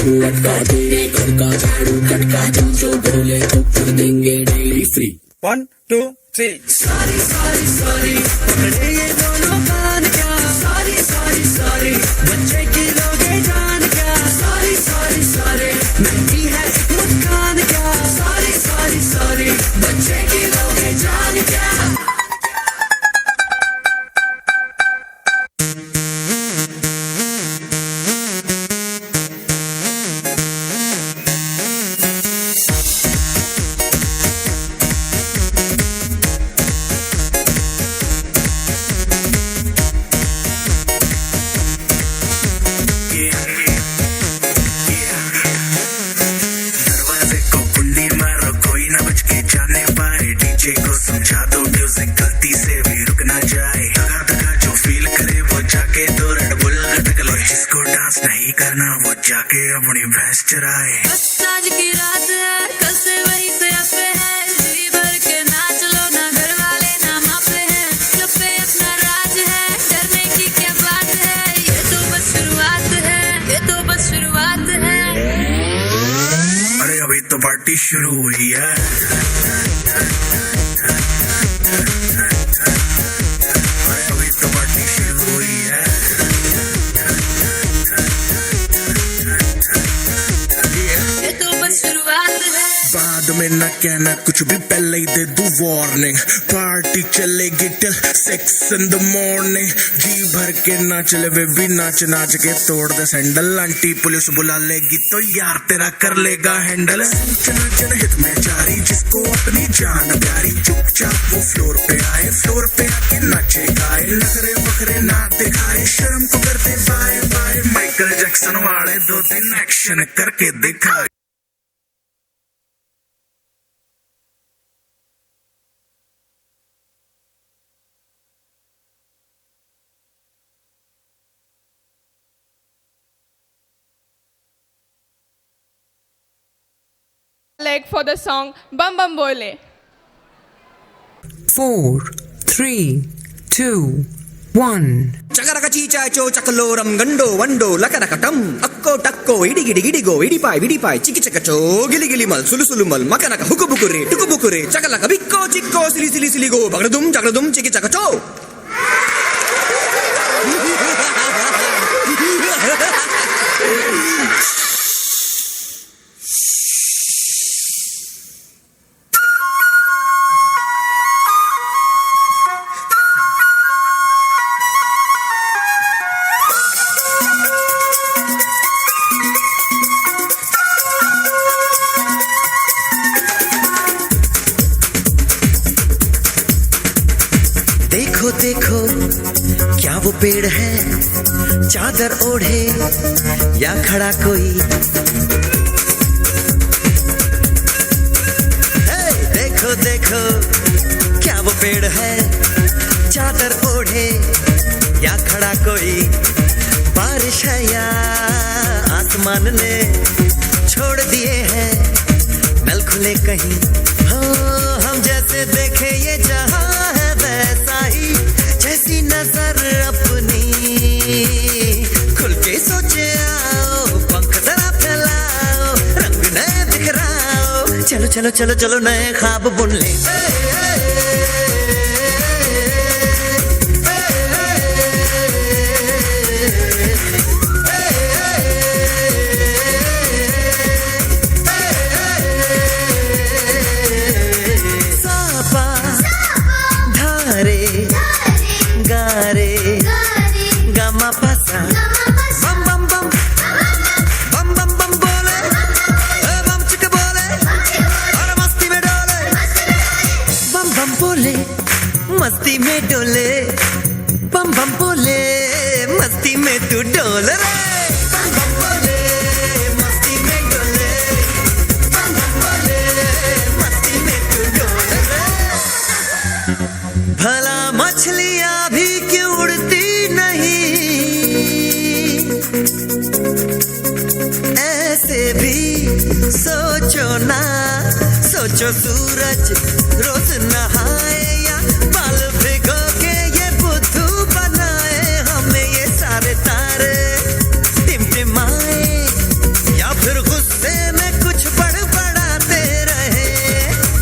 लटका देंगे घर का झाड़ू कटका तुम जो बोले तो कर देंगे daily free 1, 2, 3. Sorry, sorry, sorry. पकड़े ये दोनों कान क्या? Sorry, sorry, sorry. बच्चे की लोगे जान क्या? Sorry, sorry, sorry. महंगी है एक मुस्कान क्या? Sorry, sorry, sorry. बच्चे की लोगे जान क्या? नहीं करना वो जाके अपनी भैंस चराए बस आज की रात है कल से वही पे अपे है जी भर के नाच लो ना घर वाले ना मापे हैं क्लब पे अपना राज है डरने की क्या बात है ये तो बस शुरुआत है ये तो बस शुरुआत है अरे अभी तो पार्टी शुरू हुई है अरे अभी तो पार्टी शुरू हुई है बाद में न कहना कुछ भी पहले ही दे दूं वार्निंग पार्टी चलेगी टिल 6 in the morning जी भर के ना चले वे भी नाच नाच के तोड़ दे सैंडल आंटी पुलिस बुला लेगी तो यार तेरा कर लेगा हैंडल सूचना जनहित में जारी जिसको अपनी जान प्यारी चुपचाप वो फ्लोर पे आके नाचे गाए नखरे वखरे ना दिखाए शर्म को कर दे बाय बाय माइकल जैक्सन वाले 2-3 एक्शन करके दिखाए leg for the song Bum Bum Bole. 4, 3, 2, 1. చకరక చీచాచో చకలోరం గండో వండో లకరకటం అక్కో టక్కో ఇడిగిడి గిడిగో ఇడిపాయ్ విడిపాయ్ చికిచకచో గిలిగిలి మల్ సులుసులు మల్ మకనక హుకుబుకురే టుకుబుకురే చకలక బిక్కో చిక్కో సిలి సిలి సిలిగో బగడదుం జగడదుం చికిచకచో पेड़ है चादर ओढ़े या खड़ा कोई, देखो देखो क्या वो पेड़ है चादर ओढ़े या खड़ा कोई, बारिश है या आसमान ने छोड़ दिए हैं नल खुले कहीं, हो हम जैसे देखे ये जहां है वैसा ही, जैसी नजर अपनी खुल के सोचे आओ, पंख जरा फैलाओ, रंग नए बिखराओ, चलो चलो चलो चलो नए ख्वाब बुन ले। मस्ती में डोले बम बम बोले, मस्ती में तू डोल रे, बम बम बोले मस्ती में डोले, बम बम बोले मस्ती में तू डोल रे। भला मछलियां भी क्यों उड़ती नहीं, ऐसे भी सोचो ना, सोचो सूरज रोज नहाए या बाल भिगो के ये बुद्धू बनाए, हमें ये सारे तारे टिमटिमाए या फिर गुस्से में कुछ बड़बड़ाते रहे,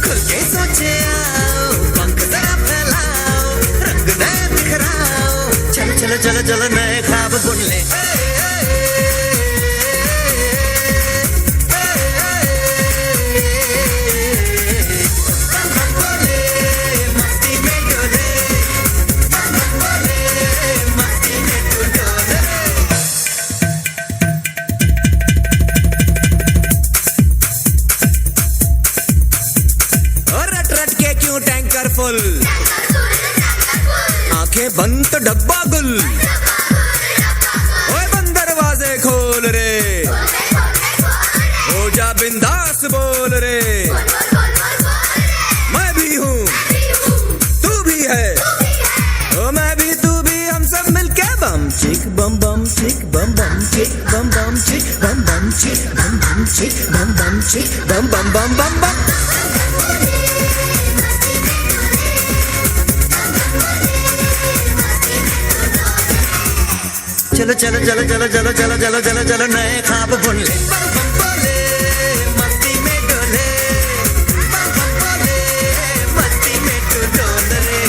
खुल के सोचे आओ, पंख जरा फैलाओ, रंग नए बिखराओ, चलो चलो चलो चलो नए ख्वाब बुन ले। आंखें बंद तो डब्बा गुल, ओए बंद दरवाजे खोल रे, हो जा बिंदास बोल रे, मैं भी हूँ तू भी है, ओ मैं भी तू भी, हम सब मिलके बम चिक बम बम चिक बम बम चिक बम बम चिक बम बम चिक बम बम चिक बम बम चिक बम बम बम बम बम। चलो चलो चलो चलो चलो चलो चलो चलो चलो नए ख्वाब बुन ले, बम बम बोले मस्ती में डोले, बम बम बोले मस्ती में तू डोल रे,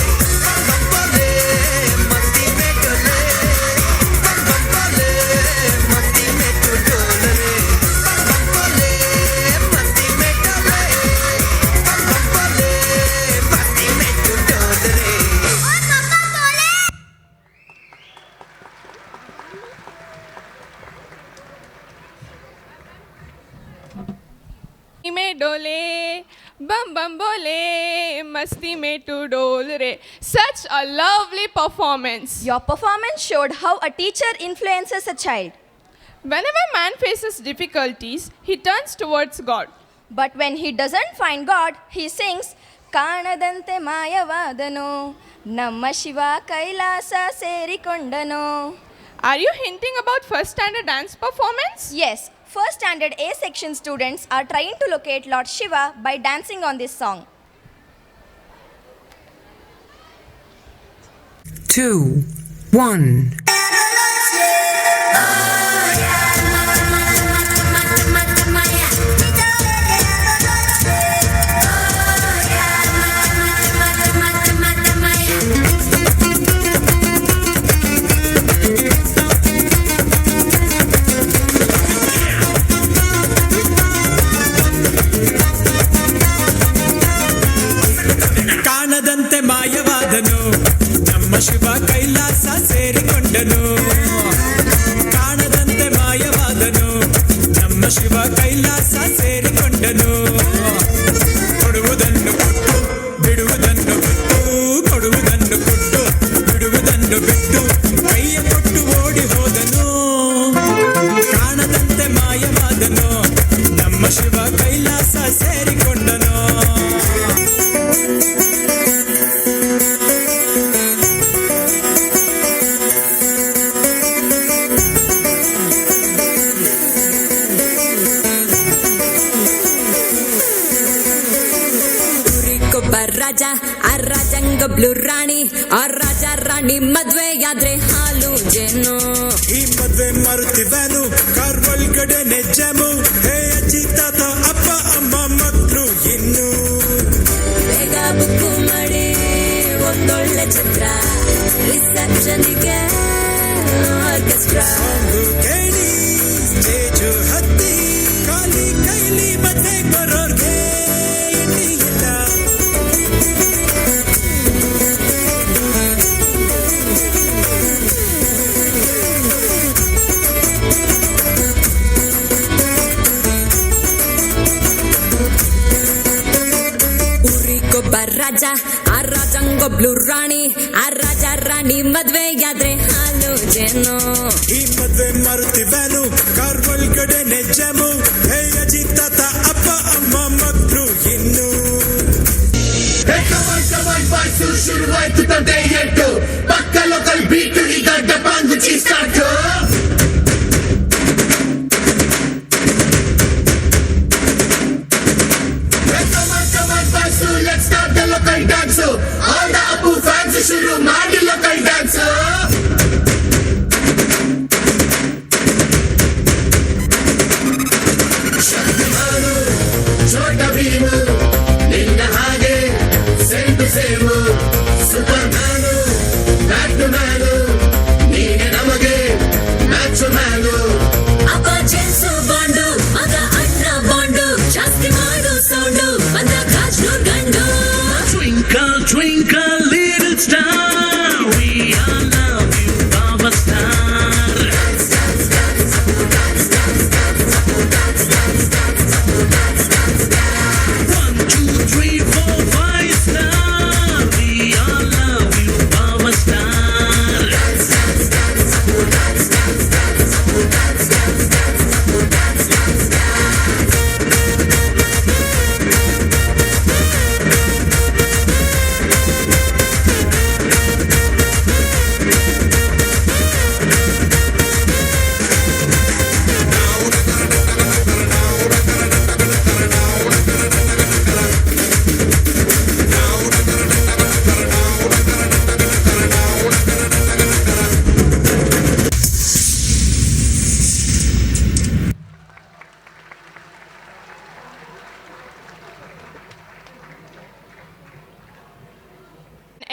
बम बम बोले मस्ती में डोले, बम बम बोले मस्ती में तू डोल रे, बम बम बोले मस्ती में डोले, बम बम बोले मस्ती में तू डोल रे। में डोले बम बम बोले, मस्ती में तू डोल रे। Such a lovely performance. Your performance showed how a teacher influences a child. Whenever man faces difficulties, he turns towards God. But when he doesn't find God, he sings, Kanadante Mayavadano, Namma Shiva Kailasa Serikondano. Are you hinting about first standard dance performance? Yes. First standard A section students are trying to locate Lord Shiva by dancing on this song. 2, 1. ಕಾಣದಂತೆ ಮಾಯವಾದನು ನಮ್ಮ ಶಿವ ಕೈಲಾಸ ಸೇರಿಕೊಂಡನು ಕಾಣದಂತೆ ಮಾಯವಾದನು ನಮ್ಮ ಶಿವ ಕೈಲಾಸ ಸೇರಿಕೊಂಡನು ಕೊಡುವುದನ್ನು ಕೊಟ್ಟು ಬಿಡುವುದನ್ನು ಬಿಟ್ಟು ಕೊಡುವುದನ್ನು ಕೊಟ್ಟು ಬಿಡುವುದನ್ನು ಬಿಟ್ಟು ಕೈಯ ಸೇರಿಕೊಂಡನು. ರಾಜ ಆ ರಾಜಂಗ ಬ್ಲೂ ರಾಣಿ ಆ ರಾಜ ರಾಣಿ ಮದ್ವೆಯಾದ್ರೆ ಹಾಲು ಜೇನು. ಈ ಮದ್ವೆ ಮಾರುತ್ತಿವನು ಕಾರ್ ಒಳಗಡೆನೆ ಜಾಮು. ಹೇ ಅಜ್ಜಿ ತಾತ ಅಪ್ಪ ಅಮ್ಮ ಮಕ್ಕಳು ಇನ್ನು ಬೇಗ ಬುಕ್ಕು ಮಾಡಿ ಒಂದೊಳ್ಳೆ ಚಿತ್ರ ರಿಸೆಪ್ಷನ್ಗೆ ಆರ್ಕೆಸ್ಟ್ರಾ ಕೇಳಿ ಸ್ಟೇಜು ಹತ್ತಿ ಖಾಲಿ ಕೈಲಿ ಮದ್ವೆ ಬರೋರ್ಗೆ ಇಲ್ಲ. ಊರಿಗೊಬ್ಬ ರಾಜ ಆ ರಾಜಂಗೊಬ್ಳು ರಾಣಿ ಆ ರಾಜ ರಾಣಿ ಮದ್ವೆಯಾದ್ರೆ ಹಾಲು ಜೇನು. ಈ ಮದ್ವೆ ಮಾರುತ್ತಿವನು ಕಾರ್ ಒಳಗಡೆನೆ ಜಾಮು. ಹೇ ಅಜ್ಜಿ ತಾತ ಅಪ್ಪ ಅಮ್ಮ ಮಕ್ಕಳು ಇನ್ನು ಶುರುವಾಯ್ತು ತಂದೆ ಎಂಟು ಪಕ್ಕ ಲೋಕಲ್ ಬೀಟು ಈಗ ಡಬ್ಬಾಂಗು ಚೀಸ್ಟಾಟು. Let's start the local dance. All the Apu fans ಶುರು ಮಾಡಿ local dance. ಶಕ್ತಿಮಾನು ಚೋಟ ಭೀಮು ನಿನ್ನ ಹಾಗೆ same to same. Superman back to man ನೀನೆ ನಮಗೆ ಮ್ಯಾಚ್ ಮ್ಯಾನು. ಅಪ್ಪ ಜೇನ್ಸು ಬಾಂಡು ಮಗ ಅಣ್ಣ ಬಾಂಡು ಜಾಸ್ತಿ ಮಾಡು ಸೌಂಡು ಬಂದ ಕಾಜ್ನೂರ್ ಗಂಡು. Twinkle twinkle little star, we all love you, our star. One, two, three, four, five star, we all love you, our star.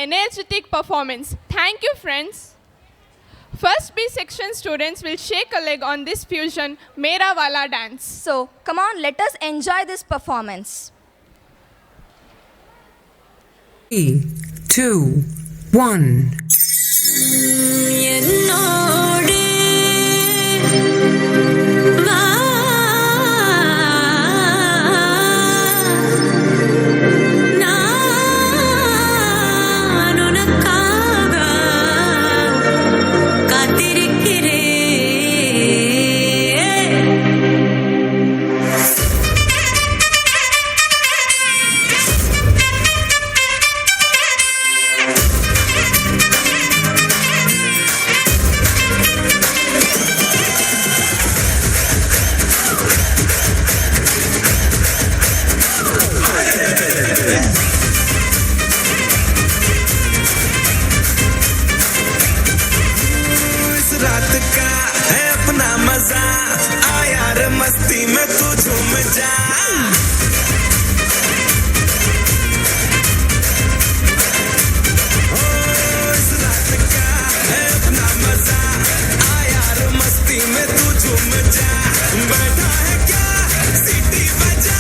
Energetic performance. Thank you, friends. First B section students will shake a leg on this fusion MEAALA dance. So, come on, let us enjoy this performance. 3, 2, 1. என்னோடு வா நான் உனக்காக காத்திருக்கிறேன். इस रात का है अपना मजा, आ यार मस्ती में तू झूम जा. इस रात का है अपना मजा, आ यार मस्ती में तू झूम जा. बैठा है क्या सीटी बजा,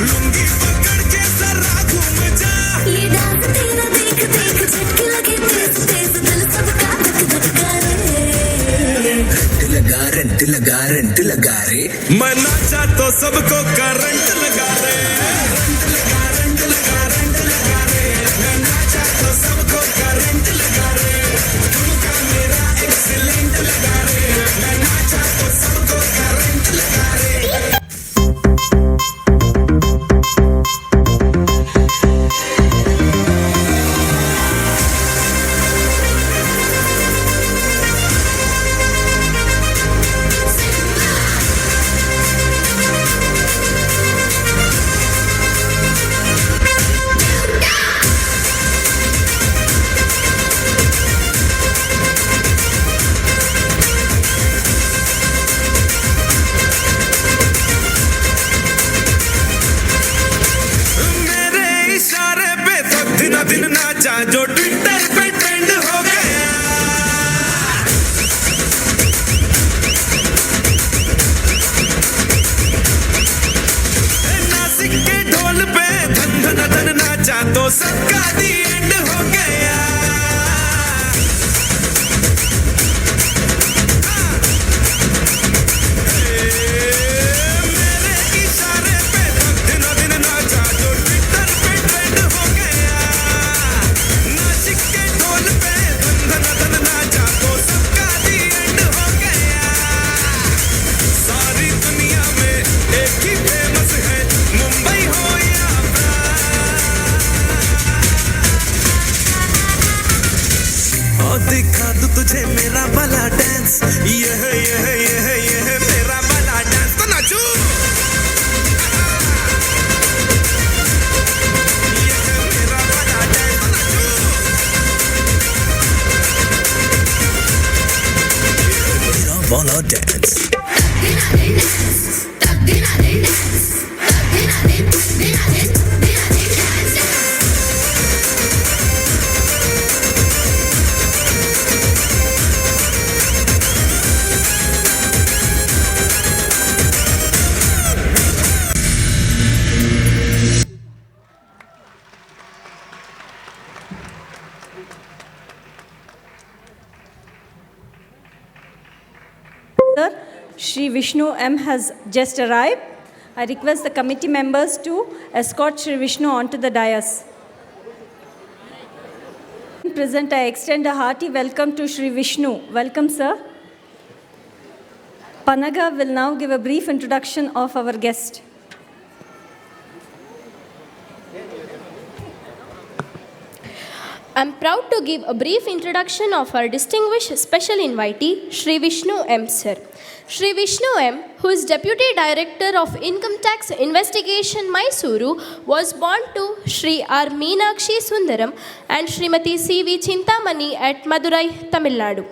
लुंगी पकड़ के जरा घूम जा. ये डांस तेरा देख देख झटके लगे तेज तेज दिल सबका धक धक करे. रेंट लगा रे मैं नाचा तो सबको करंट लगा रे. रेंट लगा रे मैं नाचा तो सबको करंट लगा रे. तुमका मेरा एक्सीलेंट लगा रे मैं नाचा तो सबको करंट लगा रे. Sir, Shri Vishnu M has just arrived. I request the committee members to escort Shri Vishnu onto the dais. Present, I extend a hearty welcome to Shri Vishnu. Welcome, sir. Panaga will now give a brief introduction of our guest. I'm proud to give a brief introduction of our distinguished special invitee, Shri Vishnu M. Sir. Shri Vishnu M., who is Deputy Director of Income Tax Investigation, Mysuru, was born to Shri R. Meenakshi Sundaram and Srimati C.V. Chintamani at Madurai, Tamil Nadu.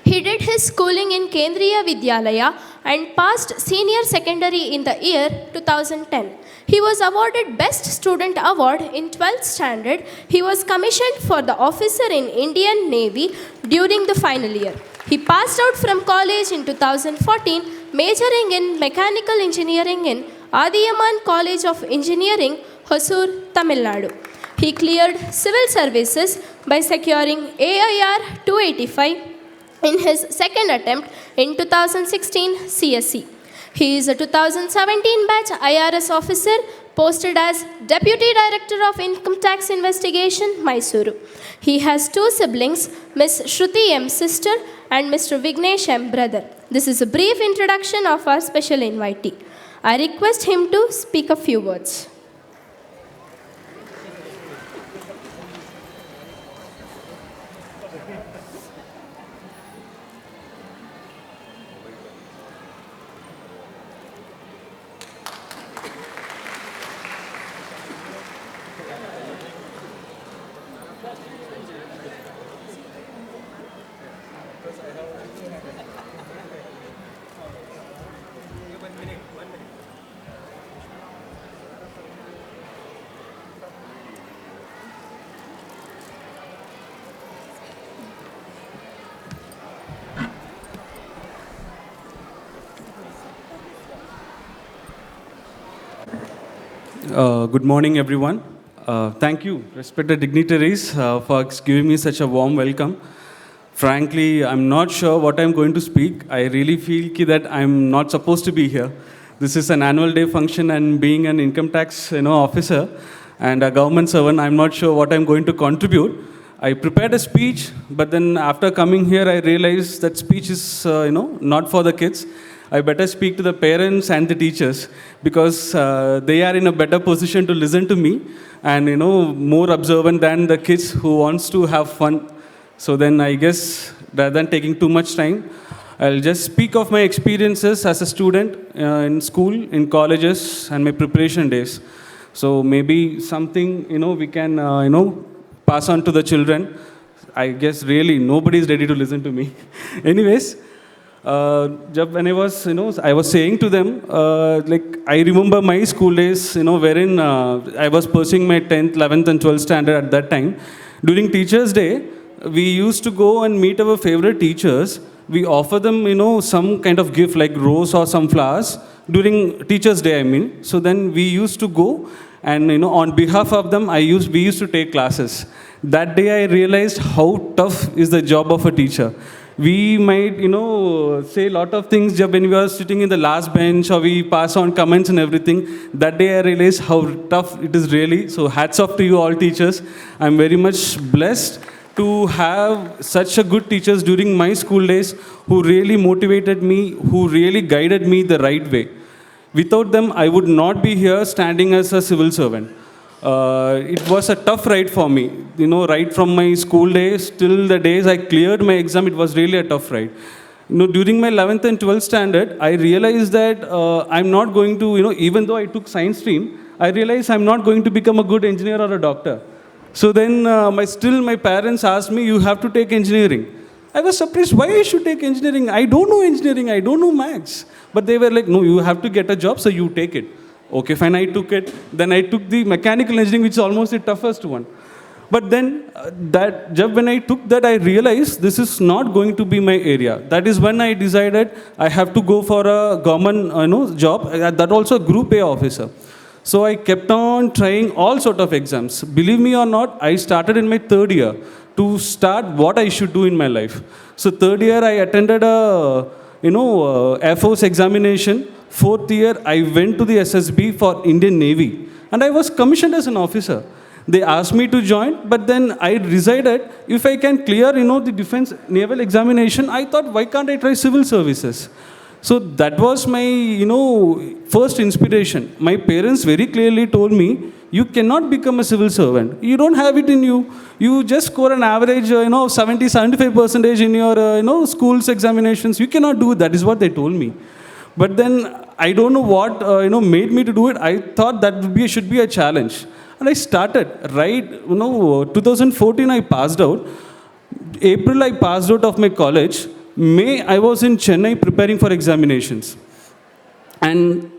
He did his schooling in Kendriya Vidyalaya and passed senior secondary in the year 2010. He was awarded Best Student Award in 12th standard. He was commissioned for the officer in Indian Navy during the final year. He passed out from college in 2014, majoring in Mechanical Engineering in Adiyaman College of Engineering, Hosur, Tamil Nadu. He cleared civil services by securing AIR 285 in his second attempt in 2016 CSE. He is a 2017 batch IRS officer posted as Deputy Director of Income Tax Investigation, Mysuru. He has two siblings, Ms. Shruti M. sister and Mr. Vignesh M. brother. This is a brief introduction of our special invitee. I request him to speak a few words. Good morning, everyone. Thank you, respected dignitaries, for giving me such a warm welcome. Frankly, I'm not sure what I'm going to speak. I really feel that I'm not supposed to be here. This is an annual day function, and being an income tax officer and a government servant, I'm not sure what I'm going to contribute. I prepared a speech, but then after coming here, I realized that speech is not for the kids. I better speak to the parents and the teachers, because they are in a better position to listen to me and more observant than the kids who wants to have fun. So then I guess rather than taking too much time, I'll just speak of my experiences as a student in school, in colleges, and my preparation days. So maybe something we can pass on to the children. I guess really nobody is ready to listen to me. Anyways. When I was saying to them, I remember my school days, wherein I was pursuing my 10th, 11th and 12th standard at that time. During Teachers' Day, we used to go and meet our favorite teachers. We offer them, some kind of gift like rose or some flowers during Teachers' Day, I mean. So then we used to go and, on behalf of them, we used to take classes. That day I realized how tough is the job of a teacher. We might, say a lot of things when we are sitting in the last bench, or we pass on comments and everything. That day I realized how tough it is really. So hats off to you all teachers. I'm very much blessed to have such a good teachers during my school days who really motivated me, who really guided me the right way. Without them, I would not be here standing as a civil servant. It was a tough ride for me, right from my school days till the days I cleared my exam. It was really a tough ride. During my 11th and 12th standard, I realized that I'm not going to, even though I took science stream, I realized I'm not going to become a good engineer or a doctor. So then my parents asked me, you have to take engineering. I was surprised why I should take engineering. I don't know engineering, I don't know maths. But they were like, no, you have to get a job, so you take it. Okay, fine, I took it. Then I took the mechanical engineering, which is almost the toughest one. But then when I took that, I realized this is not going to be my area. That is when I decided I have to go for a government job, that also a group A officer. So I kept on trying all sort of exams. Believe me or not, I started in my third year to start what I should do in my life. So third year I attended a Air Force examination. Fourth year I went to the SSB for Indian Navy, and I was commissioned as an officer. They asked me to join, but then I decided if I can clear, the defense naval examination, I thought, why can't I try civil services? So that was my, first inspiration. My parents very clearly told me, you cannot become a civil servant. You don't have it in you. You just score an average, 70-75% in your, school's examinations. You cannot do it. That is what they told me. But then I don't know what, made me to do it. I thought that should be a challenge. And I started, 2014 I passed out. April I passed out of my college. May I was in Chennai preparing for examinations. And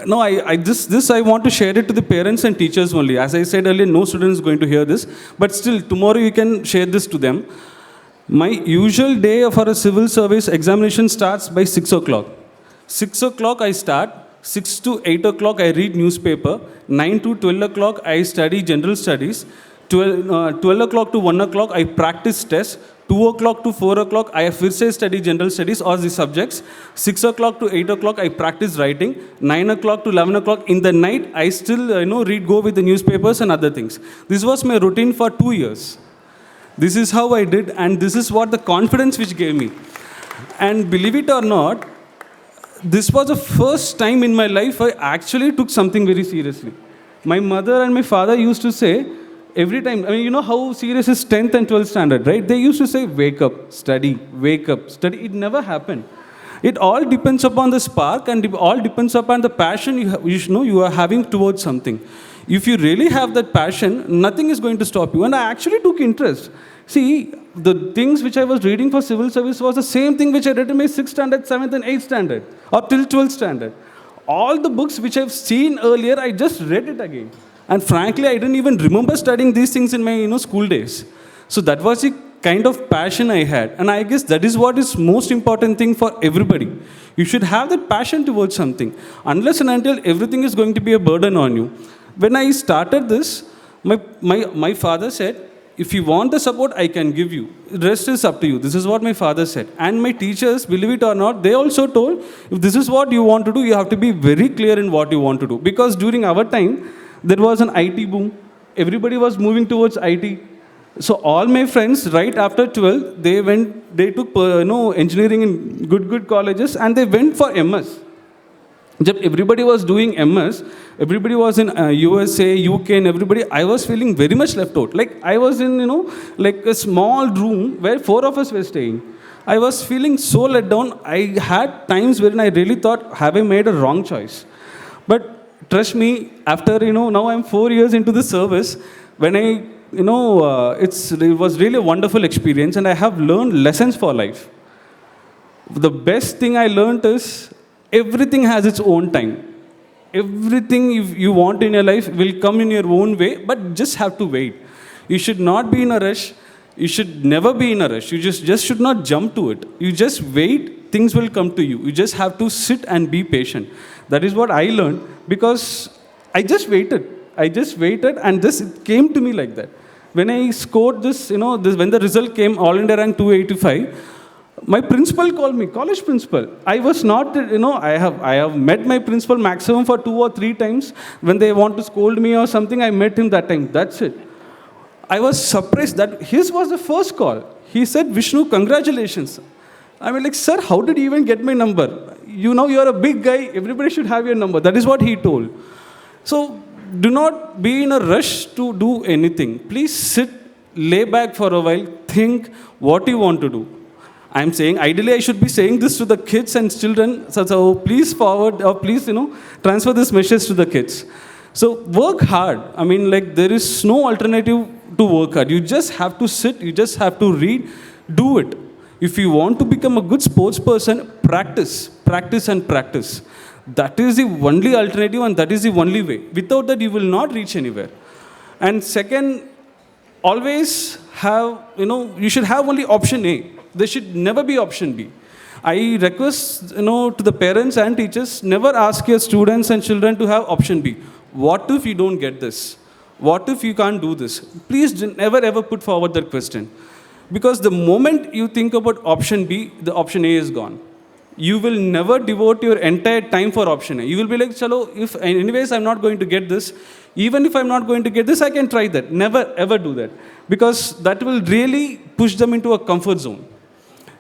no, this I want to share it to the parents and teachers only. As I said earlier, no student is going to hear this. But still, tomorrow you can share this to them. My usual day for a civil service examination starts by 6 o'clock. 6 o'clock I start. 6 to 8 o'clock I read newspaper. 9 to 12 o'clock I study general studies. 12 o'clock to 1 o'clock I practice tests. 2 o'clock to 4 o'clock I study general studies or the subjects. 6 o'clock to 8 o'clock I practice writing. 9 o'clock to 11 o'clock in the night I still go with the newspapers and other things. This was my routine for 2 years. This is how I did, and this is what the confidence which gave me. And believe it or not, this was the first time in my life I actually took something very seriously. My mother and my father used to say, every time, you know how serious is 10th and 12th standard, right? They used to say, wake up, study, wake up, study. It never happened. It all depends upon the spark, and it all depends upon the passion you are having towards something. If you really have that passion, nothing is going to stop you. And I actually took interest. See, the things which I was reading for civil service was the same thing which I read in my 6th standard, 7th and 8th standard, or till 12th standard. All the books which I've seen earlier, I just read it again. And frankly, I didn't even remember studying these things in my school days. So that was the kind of passion I had. And I guess that is what is most important thing for everybody. You should have that passion towards something. Unless and until everything is going to be a burden on you. When I started this, my father said, if you want the support, I can give you. The rest is up to you. This is what my father said. And my teachers, believe it or not, they also told, if this is what you want to do, you have to be very clear in what you want to do. Because during our time, there was an IT boom. Everybody was moving towards IT. So all my friends, right after 12, they took engineering in good colleges, and they went for MS. Everybody was doing MS, everybody was in USA, UK, and everybody, I was feeling very much left out. Like I was in, like a small room where 4 of us were staying. I was feeling so let down. I had times when I really thought, have I made a wrong choice? But trust me, after, now I'm 4 years into the service, when I, it was really a wonderful experience, and I have learned lessons for life. The best thing I learned is, everything has its own time. Everything you want in your life will come in your own way, but just have to wait. You should not be in a rush. You should never be in a rush. You just should not jump to it. You just wait, things will come to you. You just have to sit and be patient. That is what I learned, because I just waited. And it came to me like that. When I scored this, when the result came, All India rank 285, my principal called me, college principal. I was not, I have met my principal maximum for 2 or 3 times. When they want to scold me or something, I met him that time. That's it. I was surprised that his was the first call. He said, Vishnu, congratulations. I mean, like, sir, how did you even get my number? You're a big guy. Everybody should have your number. That is what he told. So do not be in a rush to do anything. Please sit, lay back for a while, think what you want to do. I'm saying, ideally, I should be saying this to the kids and children. So please forward, or please, transfer this message to the kids. So work hard. I mean, like, there is no alternative to work hard. You just have to sit. You just have to read. Do it. If you want to become a good sports person, practice, practice and practice. That is the only alternative and that is the only way. Without that, you will not reach anywhere. And second, always have, you should have only option A. There should never be option B. I request, to the parents and teachers, never ask your students and children to have option B. What if you don't get this? What if you can't do this? Please never ever put forward that question. Because the moment you think about option B, the option A is gone. You will never devote your entire time for option A. You will be like, chalo, if anyways I'm not going to get this, even if I'm not going to get this, I can try that. Never ever do that. Because that will really push them into a comfort zone.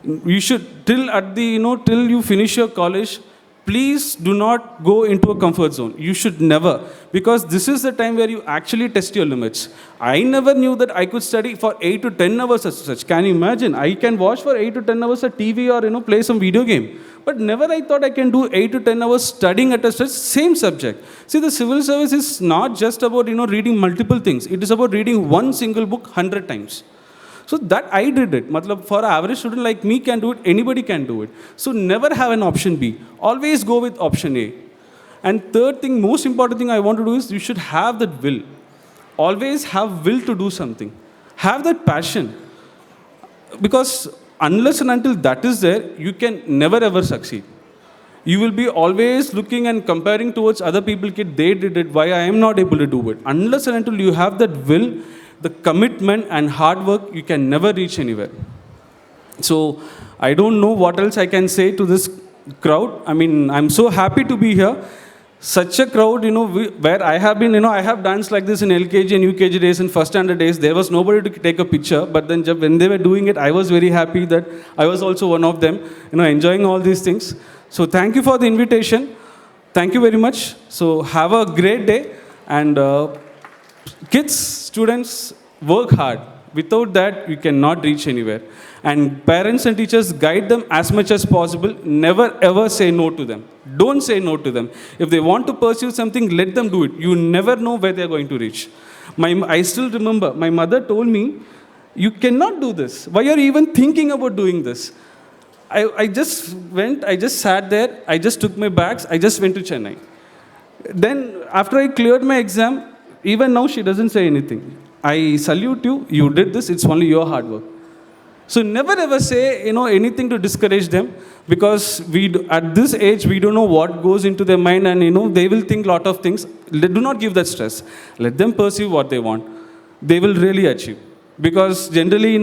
You should, till you finish your college, please do not go into a comfort zone. You should never. Because this is the time where you actually test your limits. I never knew that I could study for 8 to 10 hours as such. Can you imagine? I can watch for 8 to 10 hours a TV or, play some video game. But never I thought I can do 8 to 10 hours studying at a same subject. See, the civil service is not just about, reading multiple things. It is about reading one single book 100 times. So that I did it. Matlab, for an average student like me can do it, anybody can do it. So never have an option B. Always go with option A. And third thing, most important thing I want to do is you should have that will. Always have will to do something. Have that passion. Because unless and until that is there, you can never ever succeed. You will be always looking and comparing towards other people, kid, they did it, why I am not able to do it. Unless and until you have that will, the commitment and hard work, you can never reach anywhere. So I don't know what else I can say to this crowd. I mean, I'm so happy to be here. Such a crowd, where I have been, I have danced like this in LKG and UKG days and first standard days. There was nobody to take a picture, but then when they were doing it, I was very happy that I was also one of them, enjoying all these things. So thank you for the invitation. Thank you very much. So have a great day. And kids, students, work hard. Without that, you cannot reach anywhere. And parents and teachers, guide them as much as possible. Never ever say no to them. Don't say no to them. If they want to pursue something, let them do it. You never know where they are going to reach. I still remember, my mother told me, you cannot do this. Why are you even thinking about doing this? I just sat there, I just took my bags, I just went to Chennai. Then after I cleared my exam, even now she doesn't say anything. I salute you, you did this, it's only your hard work. So never ever say, anything to discourage them, because at this age, we don't know what goes into their mind, and, they will think a lot of things. Do not give that stress. Let them pursue what they want. They will really achieve. Because generally,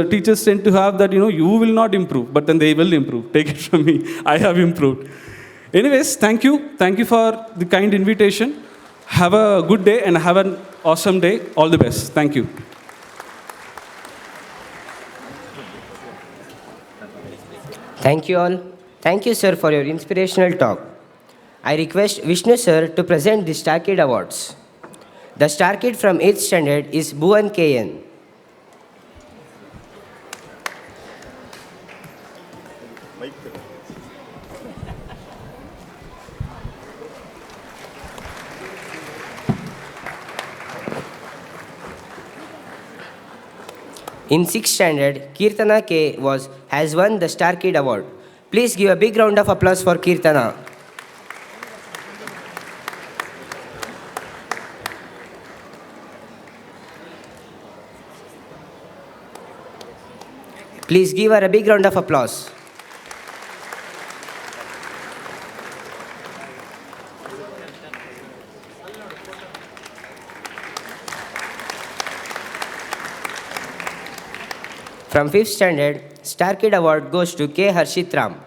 teachers tend to have that, you will not improve, but then they will improve. Take it from me. I have improved. Anyways, thank you. Thank you for the kind invitation. Have a good day and have an awesome day. All the best. Thank you. Thank you all. Thank you, sir, for your inspirational talk. I request Vishnu, sir, to present the Star Kid Awards. The Star Kid from 8th standard is Bhuvan KN. In 6th standard, Kirtana K has won the Star Kid Award. Please give a big round of applause for Kirtana. Please give her a big round of applause. From 5th standard, Star Kid Award goes to K. Harshit Ram.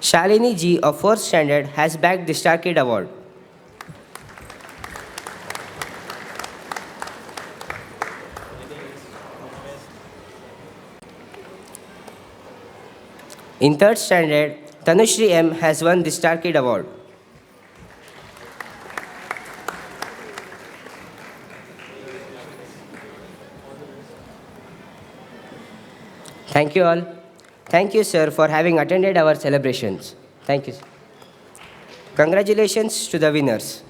Shalini G of 4th standard has bagged the Star Kid Award. In 3rd standard, Tanushri M has won the Star Kid Award. Thank you all. Thank you, sir, for having attended our celebrations. Thank you. Congratulations to the winners.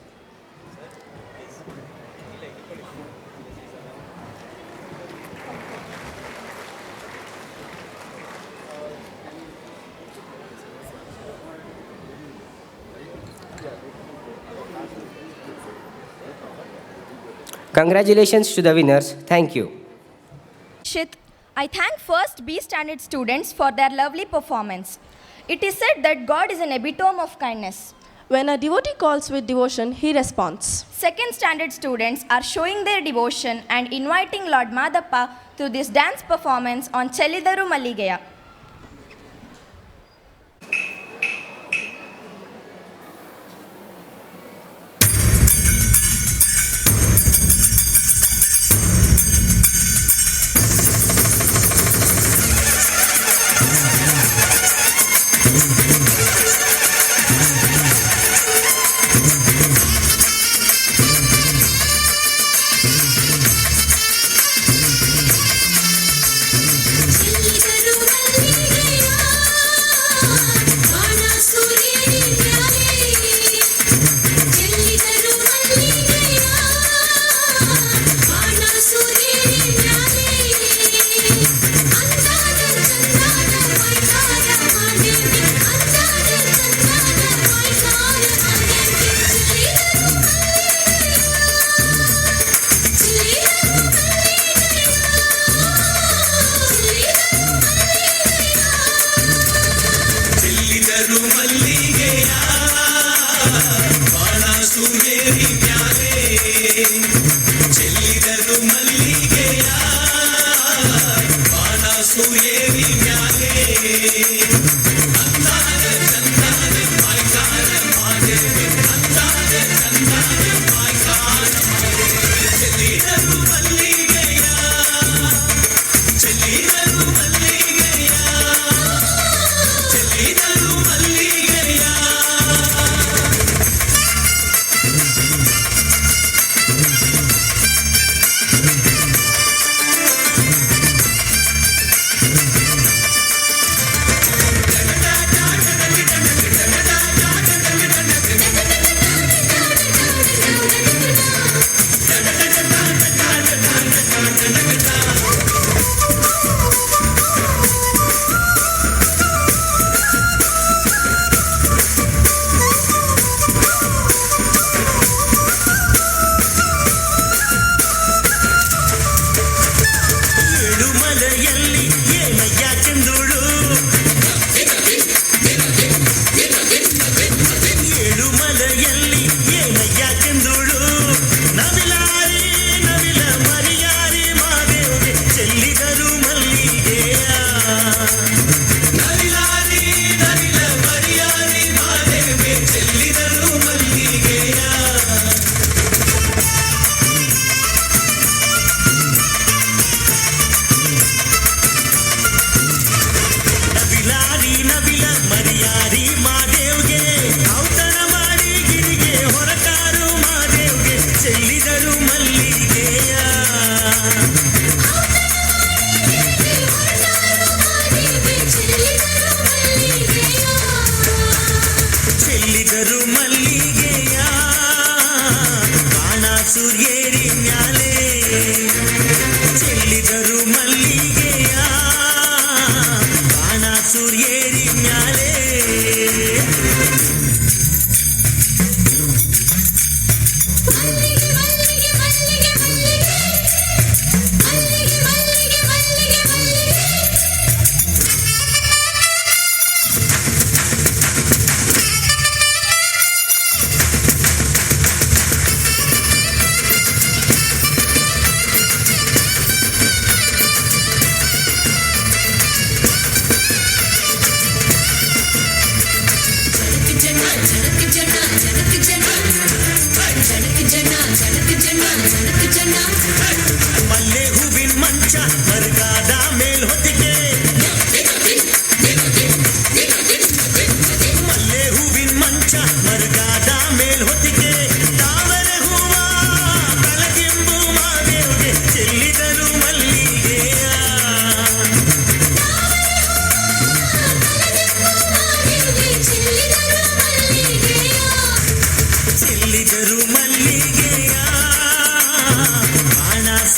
Congratulations to the winners. Thank you. Shit, I thank first B standard students for their lovely performance. It is said that God is an epitome of kindness. When a devotee calls with devotion, he responds. Second standard students are showing their devotion and inviting Lord Madappa to this dance performance on Chelidaru Malligeya.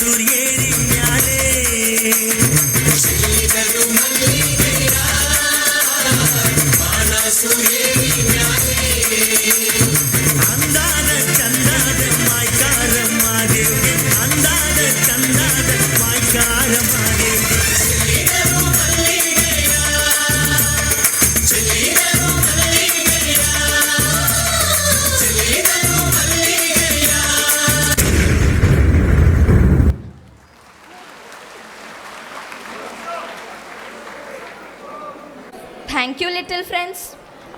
ಸೂರ್ಯೇರಿ ಮ್ಯಾಲೆ ಚೆಲ್ಲಿದರು ಮಲ್ಲಿಗೆಯ ಬಾಣ ಸೂರ್ಯೇರಿ ಮ್ಯಾಲೆ ಅಂದಾದ ಚಂದಾದ ಮಾಯ್ಕಾರ ಮಾದೇವ್ಗೆ ಅಂದಾದ ಚಂದಾದ ಮಾಯ್ಕಾರ ಮಾದೇವ್ಗೆ ಚೆಲ್ಲಿದರು ಮಲ್ಲಿಗೆಯ ಚೆಲ್ಲಿದರು ಮಲ್ಲಿಗೆಯ ಚೆಲ್ಲಿದರು ಮಲ್ಲಿಗೆಯ. Thank you, little friends.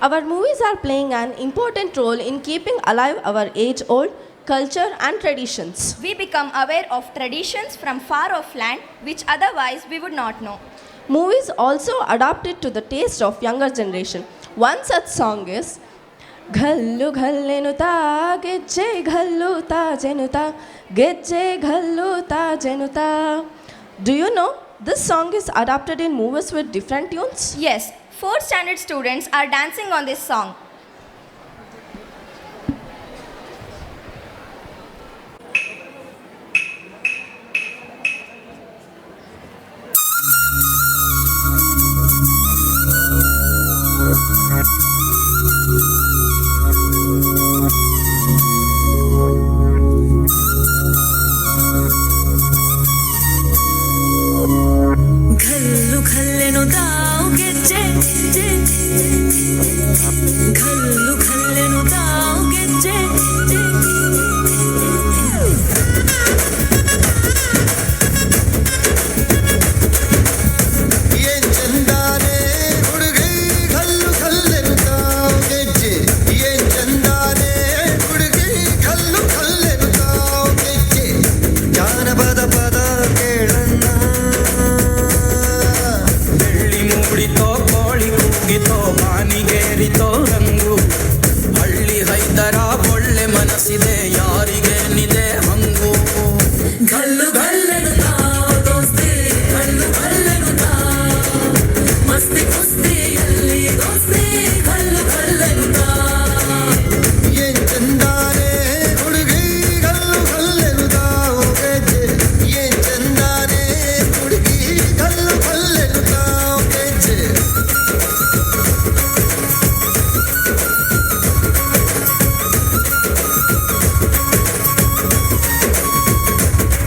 Our movies are playing an important role in keeping alive our age-old culture and traditions. We become aware of traditions from far-off land which otherwise we would not know. Movies also adapted to the taste of younger generation. One such song is Ghallu ghallenuta gejje ghalluta jenuta gejje ghalluta jenuta. Do you know this song is adapted in movies with different tunes? Yes, 4th standard students are dancing on this song. घल्लू घल्लेनु दाव ಗೆಜ್ಜೆ घल्लू घल्लेनु दाव ಗೆಜ್ಜೆ ಏನ್ ಚಂದಾನೆ ಹುಡುಗಿ घल्लू घल्लेनु दाव ಗೆಜ್ಜೆ ಏನ್ ಚಂದಾನೆ ಹುಡುಗಿ घल्लू घल्लेनु दाव ಗೆಜ್ಜೆ ಜಾನಪದ ಪದ ಕೇಳಣ್ಣ ಮೂಡಿತೋ ಕೋಳಿ ಕೂಗಿತೋ ಬಾನಿಗೇರಿತೋ ರಂಗು ಹಳ್ಳಿ ಹೈದರ ಒಳ್ಳೆ ಮನಸ್ಸಿದೆ ಯಾರಿಗೇನಿದೆ ಹಂಗು ಗಲ್ಲು ಗಲ್ಲೆನು ತಾವ್ ದೋಸ್ತಿ ಗಲ್ಲು ಗಲ್ಲೆನು ತಾವ್ ಮಸ್ತಿ ಕುಸ್ತಿಯಲ್ಲಿ ದೋಸ್ತಿ ಗಲ್ಲು ಗಲ್ಲೆನು ತಾವ್ ಏನ್ ಚಂದಾನೆ ಹುಡುಗಿ ಗಲ್ಲು ಗಲ್ಲೆನು ತಾವ್ ಗೆಜ್ಜೆ ಏನ್ ಚಂದಾನೆ ಹುಡುಗಿ ಗಲ್ಲು ಗಲ್ಲೆನು ತಾವ್ ಗೆಜ್ಜೆ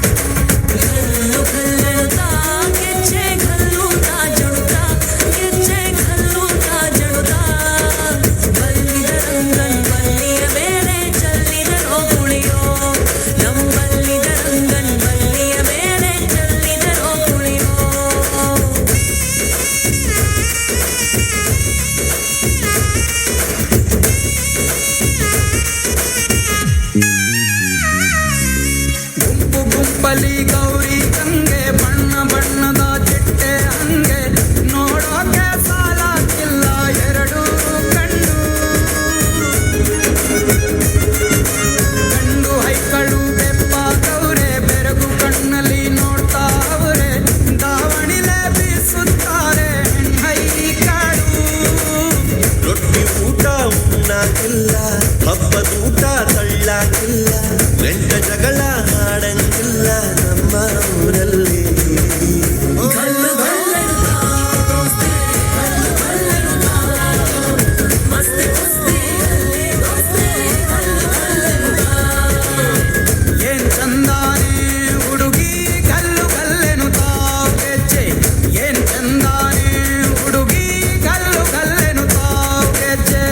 घल्लू घल्लेनु ताव ಗೆಜ್ಜೆ घल्लूता जड़ुता ಗೆಜ್ಜೆ घल्लूता जड़ुता ಬಲ್ಲಿದ ರಂಗನ್ ಬಲ್ಲಿಯ ಮೇಲೆ ಚೆಲ್ಲಿದರೋ ಕುಳಿಯೋ ನಂಬಲ್ಲಿದ ರಂಗನ್ ಬಲ್ಲಿಯ ಮೇಲೆ ಚೆಲ್ಲಿದರೋ ಕುಳಿಯೋ ಗುಂಪು ಗುಂಪಲಿ ಗೌರಿ ಗಂಗೆ ಬಣ್ಣ ಬಣ್ಣದ ಚಿಟ್ಟೆ ಹಂಗೆ ನೋಡೋಕೆ ಸಾಲಾಗಿಲ್ಲ ಎರಡು ಕಣ್ಣು ಗಂಡು ಹೈಕಳು ಬೆಪ್ಪಾಗವ್ರೆ ಬೆರಗು ಕಣ್ಣಲ್ಲಿ ನೋಡ್ತಾ ಅವ್ರೆ ದಾವಣಿಲೆ ಬೀಸುತ್ತಾರೆ ಹೈಕಾಳು ರೊಟ್ಟಿ ಊಟ ಉಣ್ಣಾಕಿಲ್ಲ ಹಬ್ಬದೂಟ ತಳ್ಳಾಕಿಲ್ಲ ಗಂಟ ಜಗಳ ಆಡಂಗಿಲ್ಲ ನಮ್ಮ ಊರಲ್ಲಿ ಗಲ್ಲು ಗಲ್ಲೆನು ತಾವ್ ದೋಸ್ತಿ ಗಲ್ಲು ಗಲ್ಲೆನು ತಾವ್ ಮಸ್ತಿ ಕುಸ್ತಿಯಲ್ಲಿ ದೋಸ್ತಿ ಗಲ್ಲು ಗಲ್ಲೆನು ತಾವ್ ಏನ್ ಚಂದಾನೆ ಹುಡುಗಿ ಗಲ್ಲು ಗಲ್ಲೆನು ತಾವ್ ಗೆಜ್ಜೆ ಏನ್ ಚಂದಾನೆ ಹುಡುಗಿ ಗಲ್ಲು ಗಲ್ಲೆನು ತಾವ್ ಗೆಜ್ಜೆ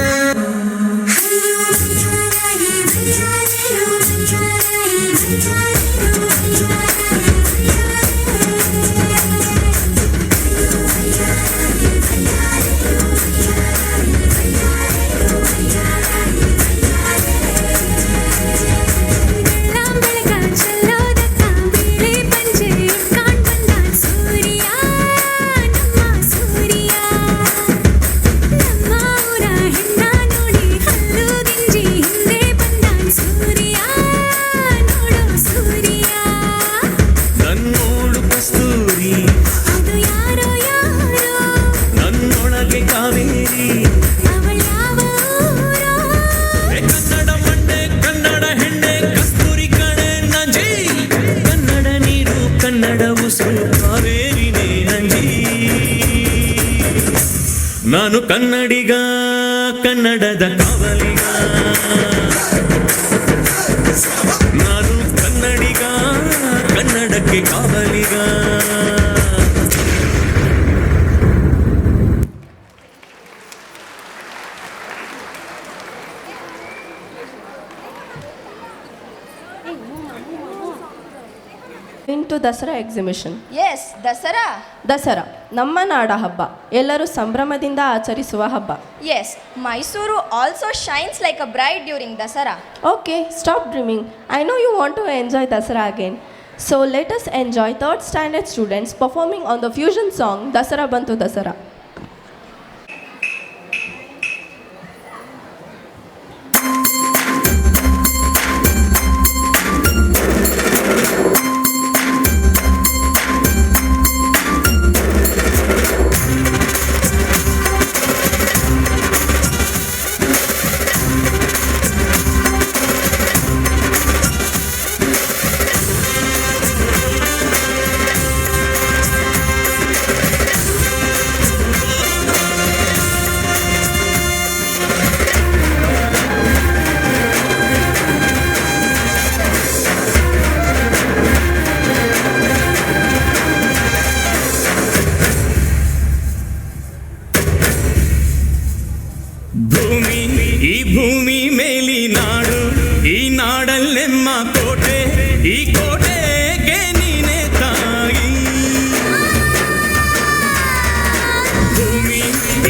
ಸೂರ್ಯ ನೋಡೋ ಸೂರ್ಯ ఊరికి కావలిగా. into Dasara exhibition. Yes, Dasara. Dasara ನಮ್ಮ ನಾಡ ಹಬ್ಬ, ಎಲ್ಲರೂ ಸಂಭ್ರಮದಿಂದ ಆಚರಿಸುವ ಹಬ್ಬ. Yes, Mysuru also shines like a bride during Dasara. Okay, stop dreaming. I know you want to enjoy Dasara again. So let us enjoy third standard students performing on the fusion song Dasara Bantu Dasara. ಭೂಮಿ ಮೇಲಿ ನಾಡು, ಈ ನಾಡಲ್ಲೆಮ್ಮ ಕೋಟೆ, ಈ ಕೋಟೆಗೆ ನೀನೆ ತಾಯಿ.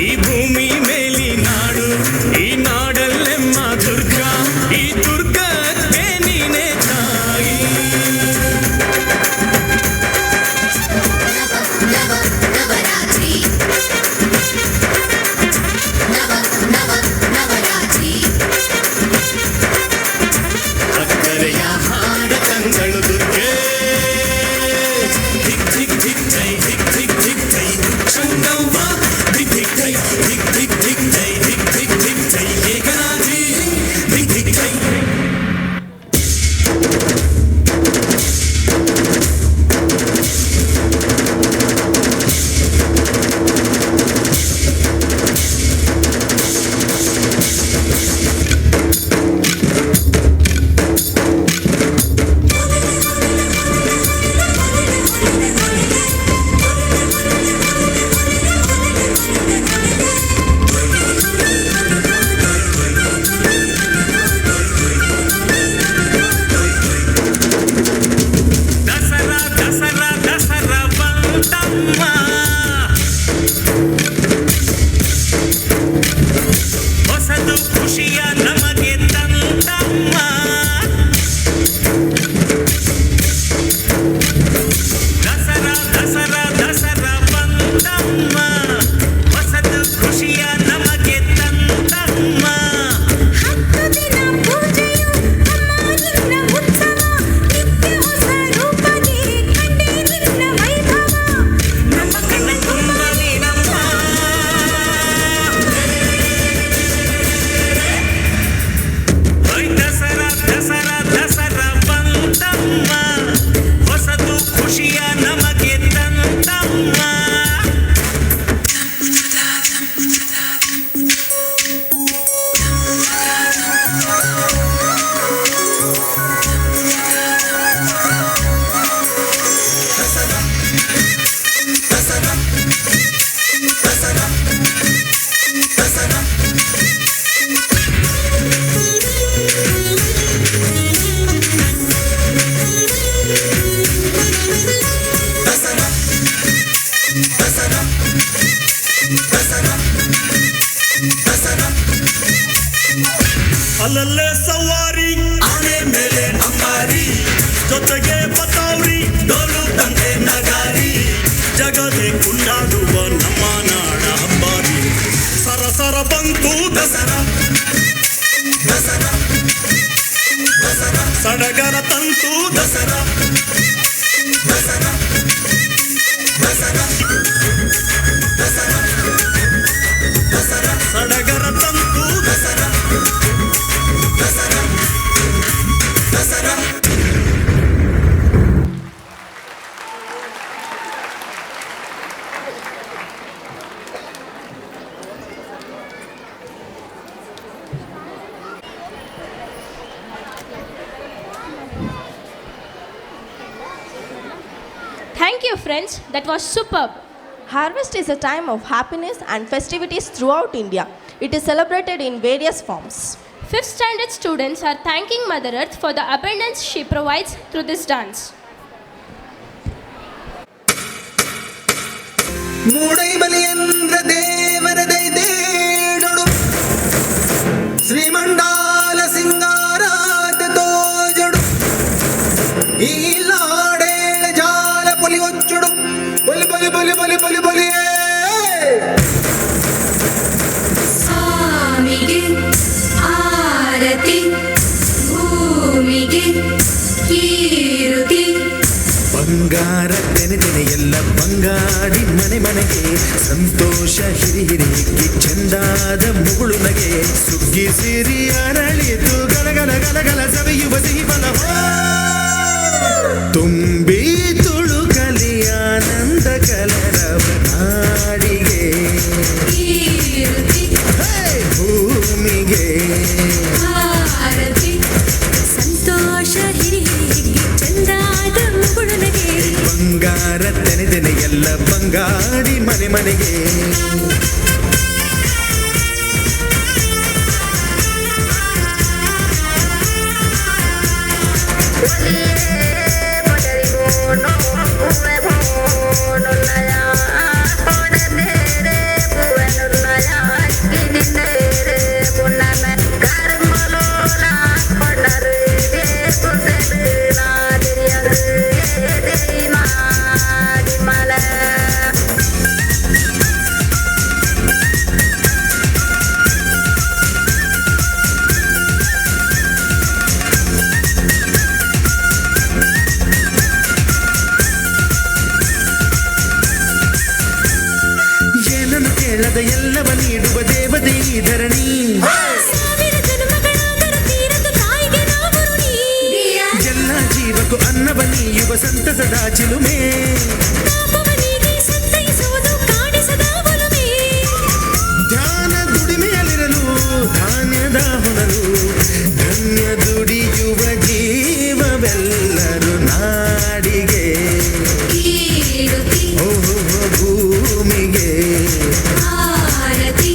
ಈ ಭೂಮಿ ಮೇಲಿ ನಾಡು, ಈ ನಾಡಲ್ಲೆಮ್ಮ ದುರ್ಗ, ಈ ದುರ್ಗಕ್ಕೆ ನೀನೆ ತಾಯಿ. ಅಕ್ಕರೆಯ ಹಾಡ ಕಂಗಳು ದುರ್ಗೆ, ಧಿಕ್ ಧಿಕ್ ಧಿಕ್ ಜೈ, ಧಿಕ್ ಧಿಕ್ ಧಿಕ್ ಜೈ ಚಂಗವ್ವ, ಧಿಕ್ ಧಿಕ್ ಜೈ, ಧಿಕ್ ಧಿಕ್ ಧಿಕ್ ಜೈ, ಧಿಕ್ ಧಿಕ್ ಧಿಕ್ ಜೈ ಏಕನಾಥಿ, ಧಿಕ್ ಧಿಕ್ ಜೈ. ದಸರಾ ದಸರಾ ದಸರಾ ಬಂತಮ್ಮ, ಹೊಸದು ಖುಷಿಯ ನಮಗೆ ತಂದಮ್ಮ. ದಸರಾ ದಸರಾ ದಸರಾ ಬಂತಮ್ಮ, ಹೊಸದು ಖುಷಿಯ ನಮಗೆ ತಂದಮ್ಮ. ನಮ್ಮ ಕಣ್ಣ ತುಂಬ ನೀನಮ್ಮ. ದಸರಾ ದಸರಾ ದಸರಾ ಬಂತಮ್ಮ, ಹೊಸದು ಖುಷಿಯ ನಮಗೆ ತಂದಮ್ಮ. ಅಲ್ಲಲ್ಲೇ ಸವಾರಿ, ಆನೆ ಮೇಲೆ ಅಂಬಾರಿ, ಜೊತೆಗೆ ಬತಾವ್ರಿ, ಡೋಲು ತಂದೆ ನಗಾರಿ, ಜಗದೇ ಕೊಂಡಾಡುವ ನಮ್ಮ ನಾಡ ಹಬ್ಬಾರಿ. ಸರಸರ ಬಂತು ದಸರಾ, ದಸರಾ ದಸರಾ ಸಡಗರ ತಂತು ದಸರಾ, ದಸರಾ ದಸರಾ ದಸರಾ ದಸರಾ ಸಡಗರ ತಂತು Dasara, Dasara Dasara. Thank you, friends. That was superb. Harvest is a time of happiness and festivities throughout India. It is celebrated in various forms. 5th standard students are thanking Mother Earth for the abundance she provides through this dance. ಮೂಡೈ ಬಲಿಯಂದ್ರ ದೇವರ ದೈದೇಡೊಡು ಶ್ರೀಮಂಡಾಲ ಸಿಂಗಾರಾತ ತೋಜಡು ಈ ಲಾಡೇಳ ಜಾಲ ಪೊಲಿ ಒಚ್ಚುಡು ಬಲಿ ಬಲಿ ಬಲಿ ಬಲಿ ಬಲಿ ಬಲಿಯೇ ಸ್ವಾಮಿಗೆ ಆರತಿ ಭೂಮಿಗೆ ಕೀರುತಿ ಬಂಗಾರ ತೆನೆ ಎಲ್ಲ ಬಂಗಾಡಿ ಮನೆ ಮನೆಗೆ ಸಂತೋಷ ಹಿರಿ ಹಿರಿಗಿ ಚಂದಾದ ಮುಗುಳು ನಗೆ ಸುಗ್ಗಿ ಸಿರಿ ಅರಳಿತು ಗಲಗಲ ಗಲಗಲ ಸವಿಯುವ ಸಿಹಿ ಬಲವ ತುಂಬಿ ತುಳುಕಲಿ ಆನಂದ ಕಲರವ ನಾಡಿಗೆ ಭೂಮಿಗೆ ಆರತಿ ಸಂತೋಷ ಹಿರಿ ಹಿರಿಗಿ ಚಂದಾದ ಮುಗುಳುನಗೆ ಬಂಗಾರ ತೆನೆ ಎಲ್ಲ ಬಂಗಾಡಿ ಮನೆ ಮನೆಗೆ ಏನನ್ನು ಕೇಳದ ಎಲ್ಲವ ನೀಡುವ ದೇವತೆ ಈ ಧರಣಿ ಎಲ್ಲ ಜೀವಕ್ಕೂ ಅನ್ನವ ನೀಯುವ ಸಂತಸದ ಚಿಲುಮೆ ಧ್ಯಾನ ದುಡಿಮೆಯಲ್ಲಿರಲು ಧಾನ್ಯದ ಹೊನಲು ಧನ್ಯ ದುಡಿಯುವ ಜೀವವೆಲ್ಲರೂ ನಾಡಿಗೆ ಭೂಮಿಗೆ ಆರತಿ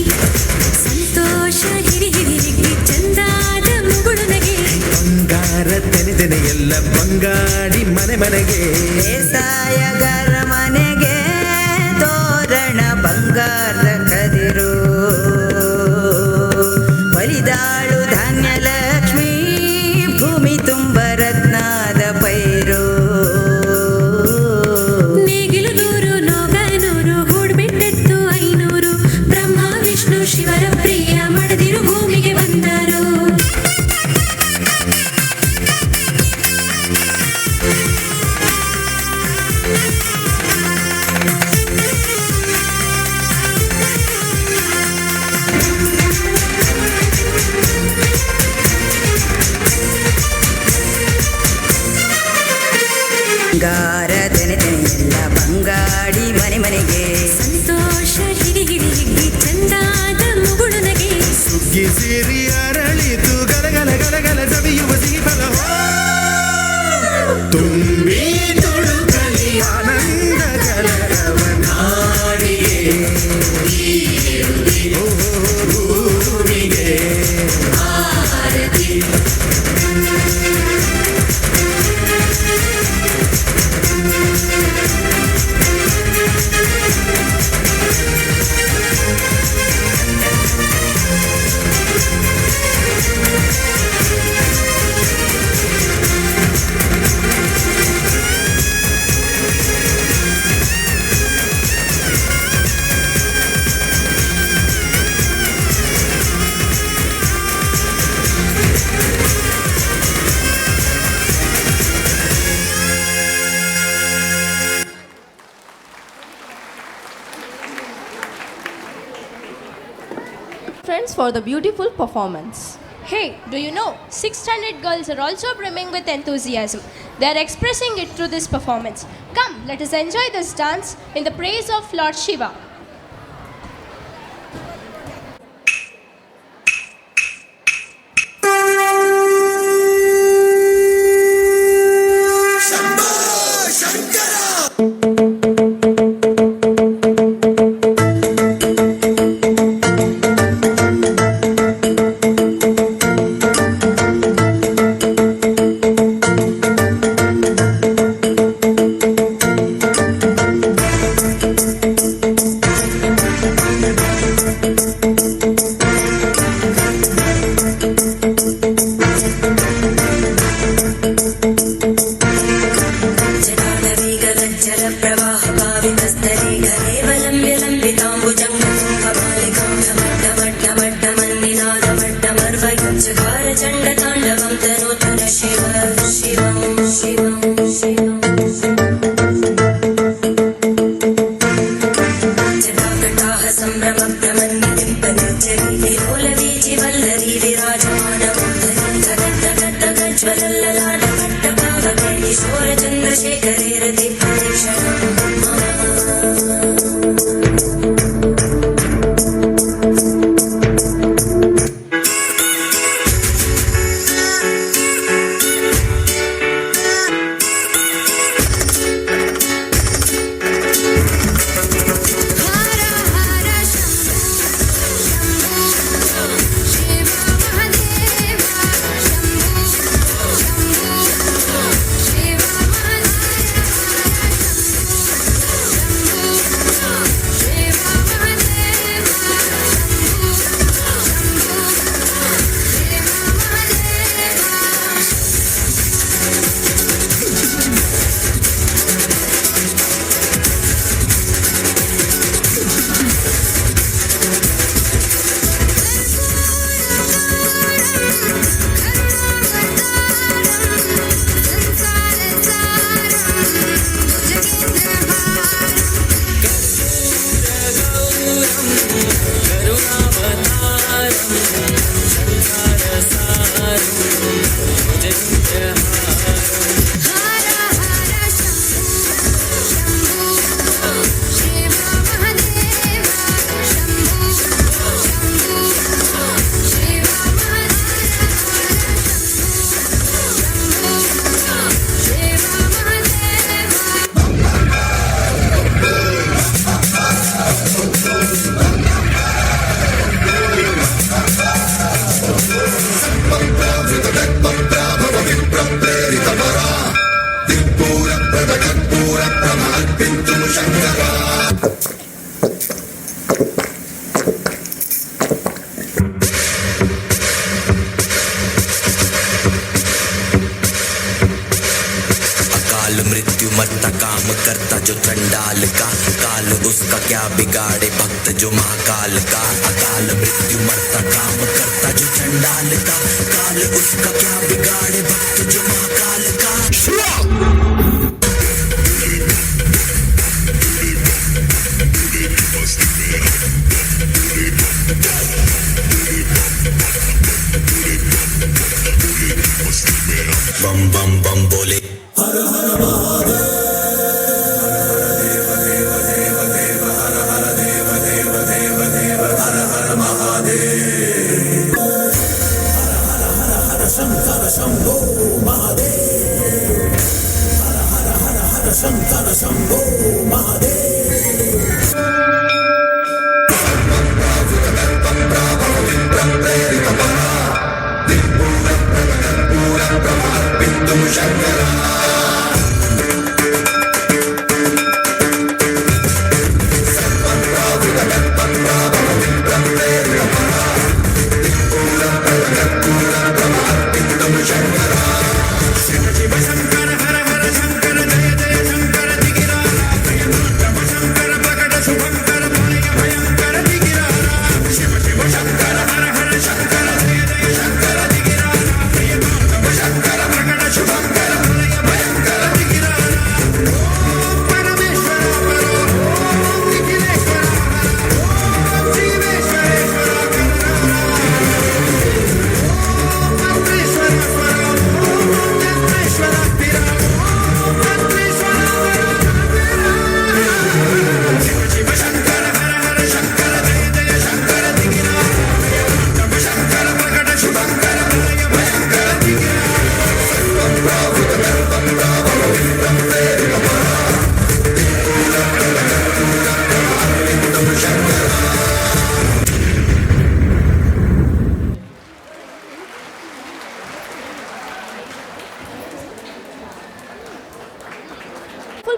ಸಂತೋಷ ಹಿರಿ ಹಿರಿಗಿ ಚಂದಾದ ಮುಗುಳುನಗೆ ಬಂಗಾರ ತೆನೆ ಎಲ್ಲ ಬಂಗಾಡಿ ಮನೆ ಮನೆಗೆ ಬೇಸಾಯಗಾರ ಮನೆಗೆ ತೋರಣ ಬಂಗಾರ ಕದಿರು ಒಲಿದಾಳು ಧಾನ್ಯ ಲಕ್ಷ್ಮೀ ಭೂಮಿ ತುಂಬ ರತ್ನದ ಪೈರು ನೇಗಿಲು ನೂರು ನೋಗನೂರು ಹೂಡ್ಬಿಟ್ಟೆತ್ತು 500 ಬ್ರಹ್ಮ ವಿಷ್ಣು ಶಿವರ ಪ್ರಿಯ ಮಡದಿರು ಭೂಮಿಗೆ ಬಂದರು ಬಂಗಾರ ತೆನೆ ಎಲ್ಲ ಬಂಗಾಡಿ ಮನೆ ಮನೆಗೆ ಸಂತೋಷ ಹಿರಿ ಹಿರಿಗಿ ಚಂದಾದ ಮುಗುಳುನಗೆ ಸುಗ್ಗಿ ಸಿರಿ ಅರಳಿತು ಗಲಗಲ ಗಲಗಲ ಸವಿಯುವ ಸಿಹಿ ಫಲವ ತುಂಬಿ ತುಳುಕಲಿ ಆನಂದ ಕಲರವ ನಾಡಿಗೆ ಭೂಮಿಗೆ ಆರತಿ Friends, for the beautiful performance. Hey, do you know, 6th standard girls are also brimming with enthusiasm. They are expressing it through this performance. Come, let us enjoy this dance in the praise of Lord Shiva. Shambho Shankara जटाकटाः सम्भ्रमभ्रमन्नितिम्पनिर्झरी लोलवीचि Vallari विराजमानमौद्धरितगड्डगड्डगज्ज्वलल्ललाटकट्टपावके किशोरचन्द्रशेखरे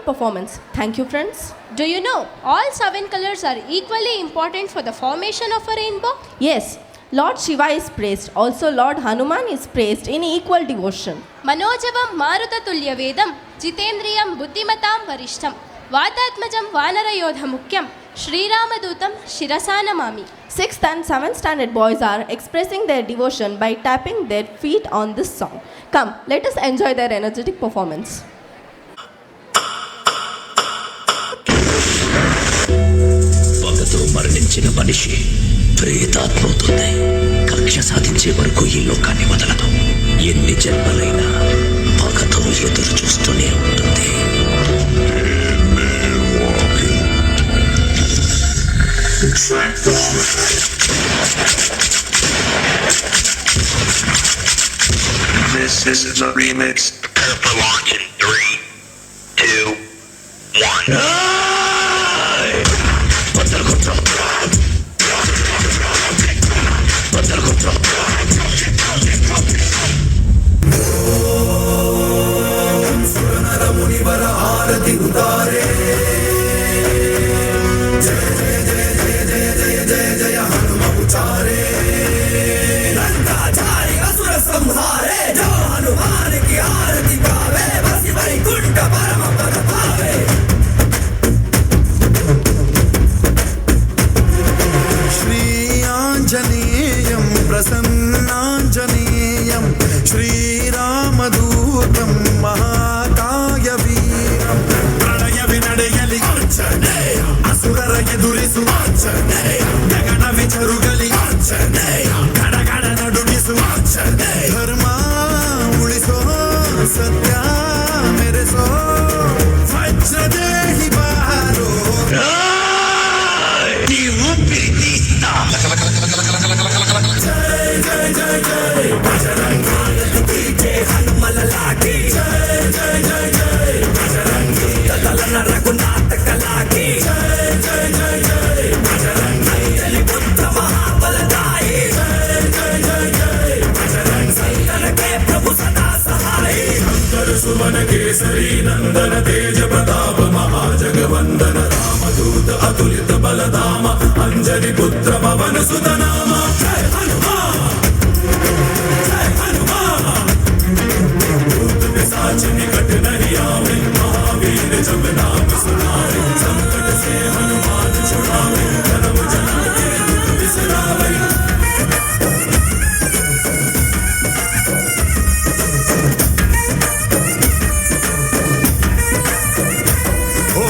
Performance. Thank you, friends. Do you know all 7 colors are equally important for the formation of a rainbow? Yes, Lord Shiva is praised. Also, Lord Hanuman is praised in equal devotion. Manojavam Marutatulya Vedam Jitendriyam Buddhimatam Varishtam Vatatmajam Vanara Yodha Mukyam Sriramadutam Shirasa Namami. 6th and 7th standard boys are expressing their devotion by tapping their feet on this song. Come, let us enjoy their energetic performance. పగతో మరణించిన మనిషి ప్రేతాత్మవుతుంది. కక్ష సాధించే వరకు ఈ లోకాన్ని వదలదు. ఎన్ని జన్మలైనా పగతో ఎదురు చూస్తూనే ఉంటుంది. This is a remix. Belong in 3, 2, 1. ಮುನಿವರ ಆರತಿ ಉತಾರೆ. ಜಯ ಜಯ ಜಯ ಜಯ ಜಯ ಜಯ ಜಯ ಜಯ ಹನುಮ ಉಚಾರೆ. लंकाचारी असुर संहारे. जो हनुमान की आरती गावे. बसी वैकुंठ परम पद पावे. श्री आंजनेयं प्रसन्नांजनेयं श्रीरामदूतं महाकायवीरं. प्रणय विनडेयलि आंजनेय असुरर ಎದುರಿಸು ಆಂಜನೇಯ. ಗಗನ ವಿಚರುಗಲಿ ಆಂಜನೇಯ. ಗಡ ಗಡ ನಡುಗಿಸು ಆಂಜನೇಯ. ಧರ್ಮ ಉಳಿಸೋ ಸತ್ಯ ಮೆರೆಸೋ ವಜ್ರದೇಹಿ ಬಾರೋ. ನೀವು ಪ್ರೀತಿಸ್ತಾ ಜೈ ಜೈ ಜೈ ಜೈ ಬಜರಂಗಿ ಜೈ ಹನುಮಲ ಲಾಠಿ. ಜೈ ಜೈ ಜೈ ಜೈ ಬಜರಂಗಿ ತಲನ ರಘುನಾಥ ಕಲಾಕಿ. ಜೈ ಜೈ ಜೈ ಜೈ ಬಜರಂಗಿ ಎಲಿ ಪುತ್ರ ಮಹಾಬಲದಾಯಿ. ಜೈ ಜೈ ಜೈ ಜೈ ಬಜರಂಗಿ ಸಂತನಕ್ಕೆ ಪ್ರಭು ಸದಾ ಸಹಾಯಿ. ಶಂಕರ ಸುಮನ ಕೇಸರಿ ನಂದನ ತೇಜ ಪ್ರತಾಪ ಮಹಾಜಗವಂದನ ರಾಮದೂತ ಅತುಲಿತ ಬಲಧಾಮ ಅಂಜನಿ ಪುತ್ರ ಪವನ ಸುತ ನಾಮ. ಜೈ ಹನುಮಾನ್ जय हनुमान. भूत पिशाच निकट नहीं आवे. महावीर जब नाम सुनावे. संकट से हनुमान छुड़ावे. जन्म जन्म के दुख बिसरावे. ओ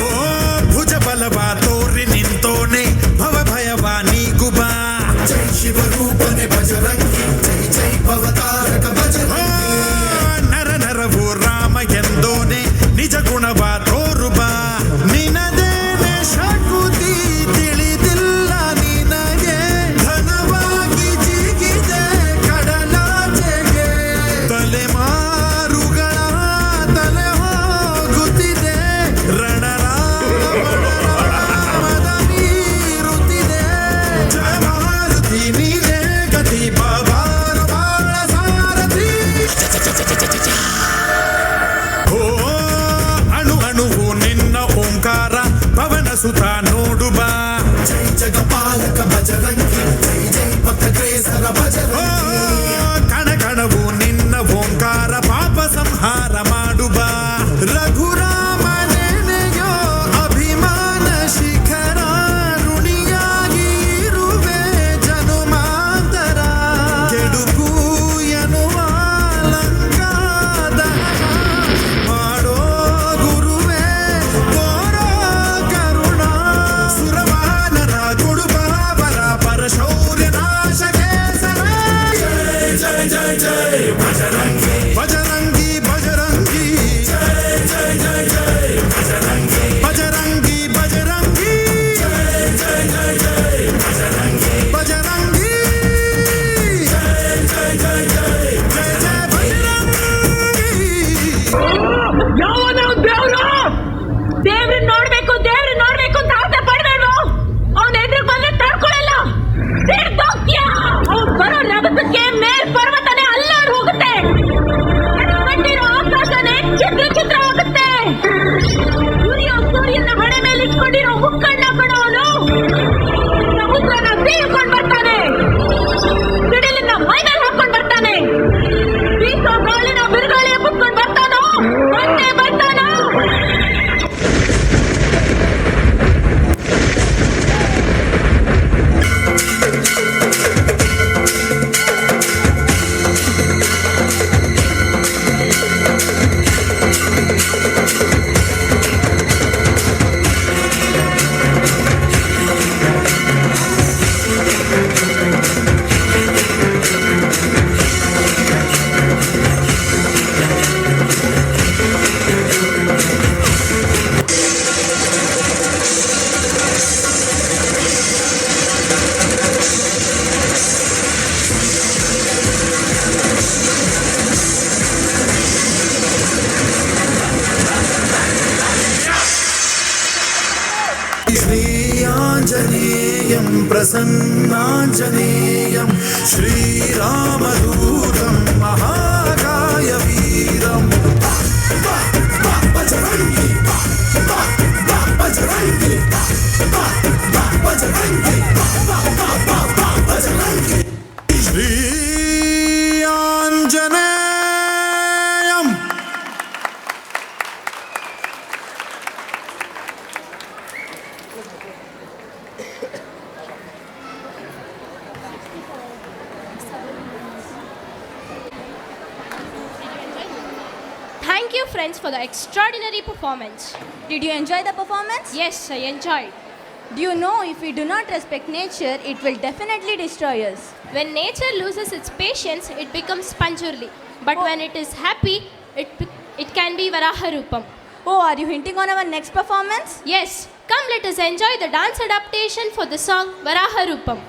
भुज बलवा तोरि निंतोने भव भयवा नीगुबा. जय शिव रूपने बजरंगी. जय जय भवतारक बजरंगी. नर नरवो राम ಎಂದೋನೆ ನಿಜ ಗುಣವ ತೋರುಬಾ. ನಿನದೇನೆ ಶಕುತಿ ತಿಳಿದಿಲ್ಲ ನಿನಗೆ. ಘನವಾಗಿ ಜಿಗಿದೆ ಕಡಲಾಚೆಗೆ. ತಲೆಮಾರುಗಳ ತಲೆ ಹೋಗುತ್ತಿದೆ. ರಣರಾಮದ ನೀರುತ್ತಿದೆ. ಜಯ ಮಾರುತಿ ನೀನೇ ಗತಿ ಬಾಬಾರ ಬಾಳ ಸಾರಥಿ. ಓ ಅಣು ಅಣುವು ನಿನ್ನ ಓಂಕಾರ ಪವನ ಸುತ ನೋಡುಬಾ. ಜೈ ಜಗಪಾಲಕ ಬಜರಂಗಿ. ಜೈ ಜೈ ಪಥಗ್ರೇಸರ ಬಜರಂಗಿ. ಕಣ ಕಣವು ನಿನ್ನ ಓಂಕಾರ ಪಾಪ ಸಂಹಾರ ಮಾಡುಬಾ. ರಘುರಾಮನೆನೆಯೋ ಅಭಿಮಾನ ಶಿಖರ. ಋಣಿಯಾಗಿ ಇರುವೆ ಜನುಮಾಂತರ. ಕೆಡುಕು ಎನ್ನುವ ಲಂಕಾದ ಮಾಡೋ ಗುರುವೇ ತೋರೋ ಕರುಣ. प्रसन्नाञ्जनेयं श्रीरामदूतं महाकायवीरम् Bajrangi Bajrangi Bajrangi Bajrangi Shri आंजनेयम् Thank you, friends, for the extraordinary performance. Did you enjoy the performance? Yes, I enjoyed. Do you know if we do not respect nature, it will definitely destroy us? When nature loses its patience, it becomes Panjurli. But when it is happy, it can be Varaharupam. Oh, are you hinting on our next performance? Yes. Come, let us enjoy the dance adaptation for the song Varaharupam.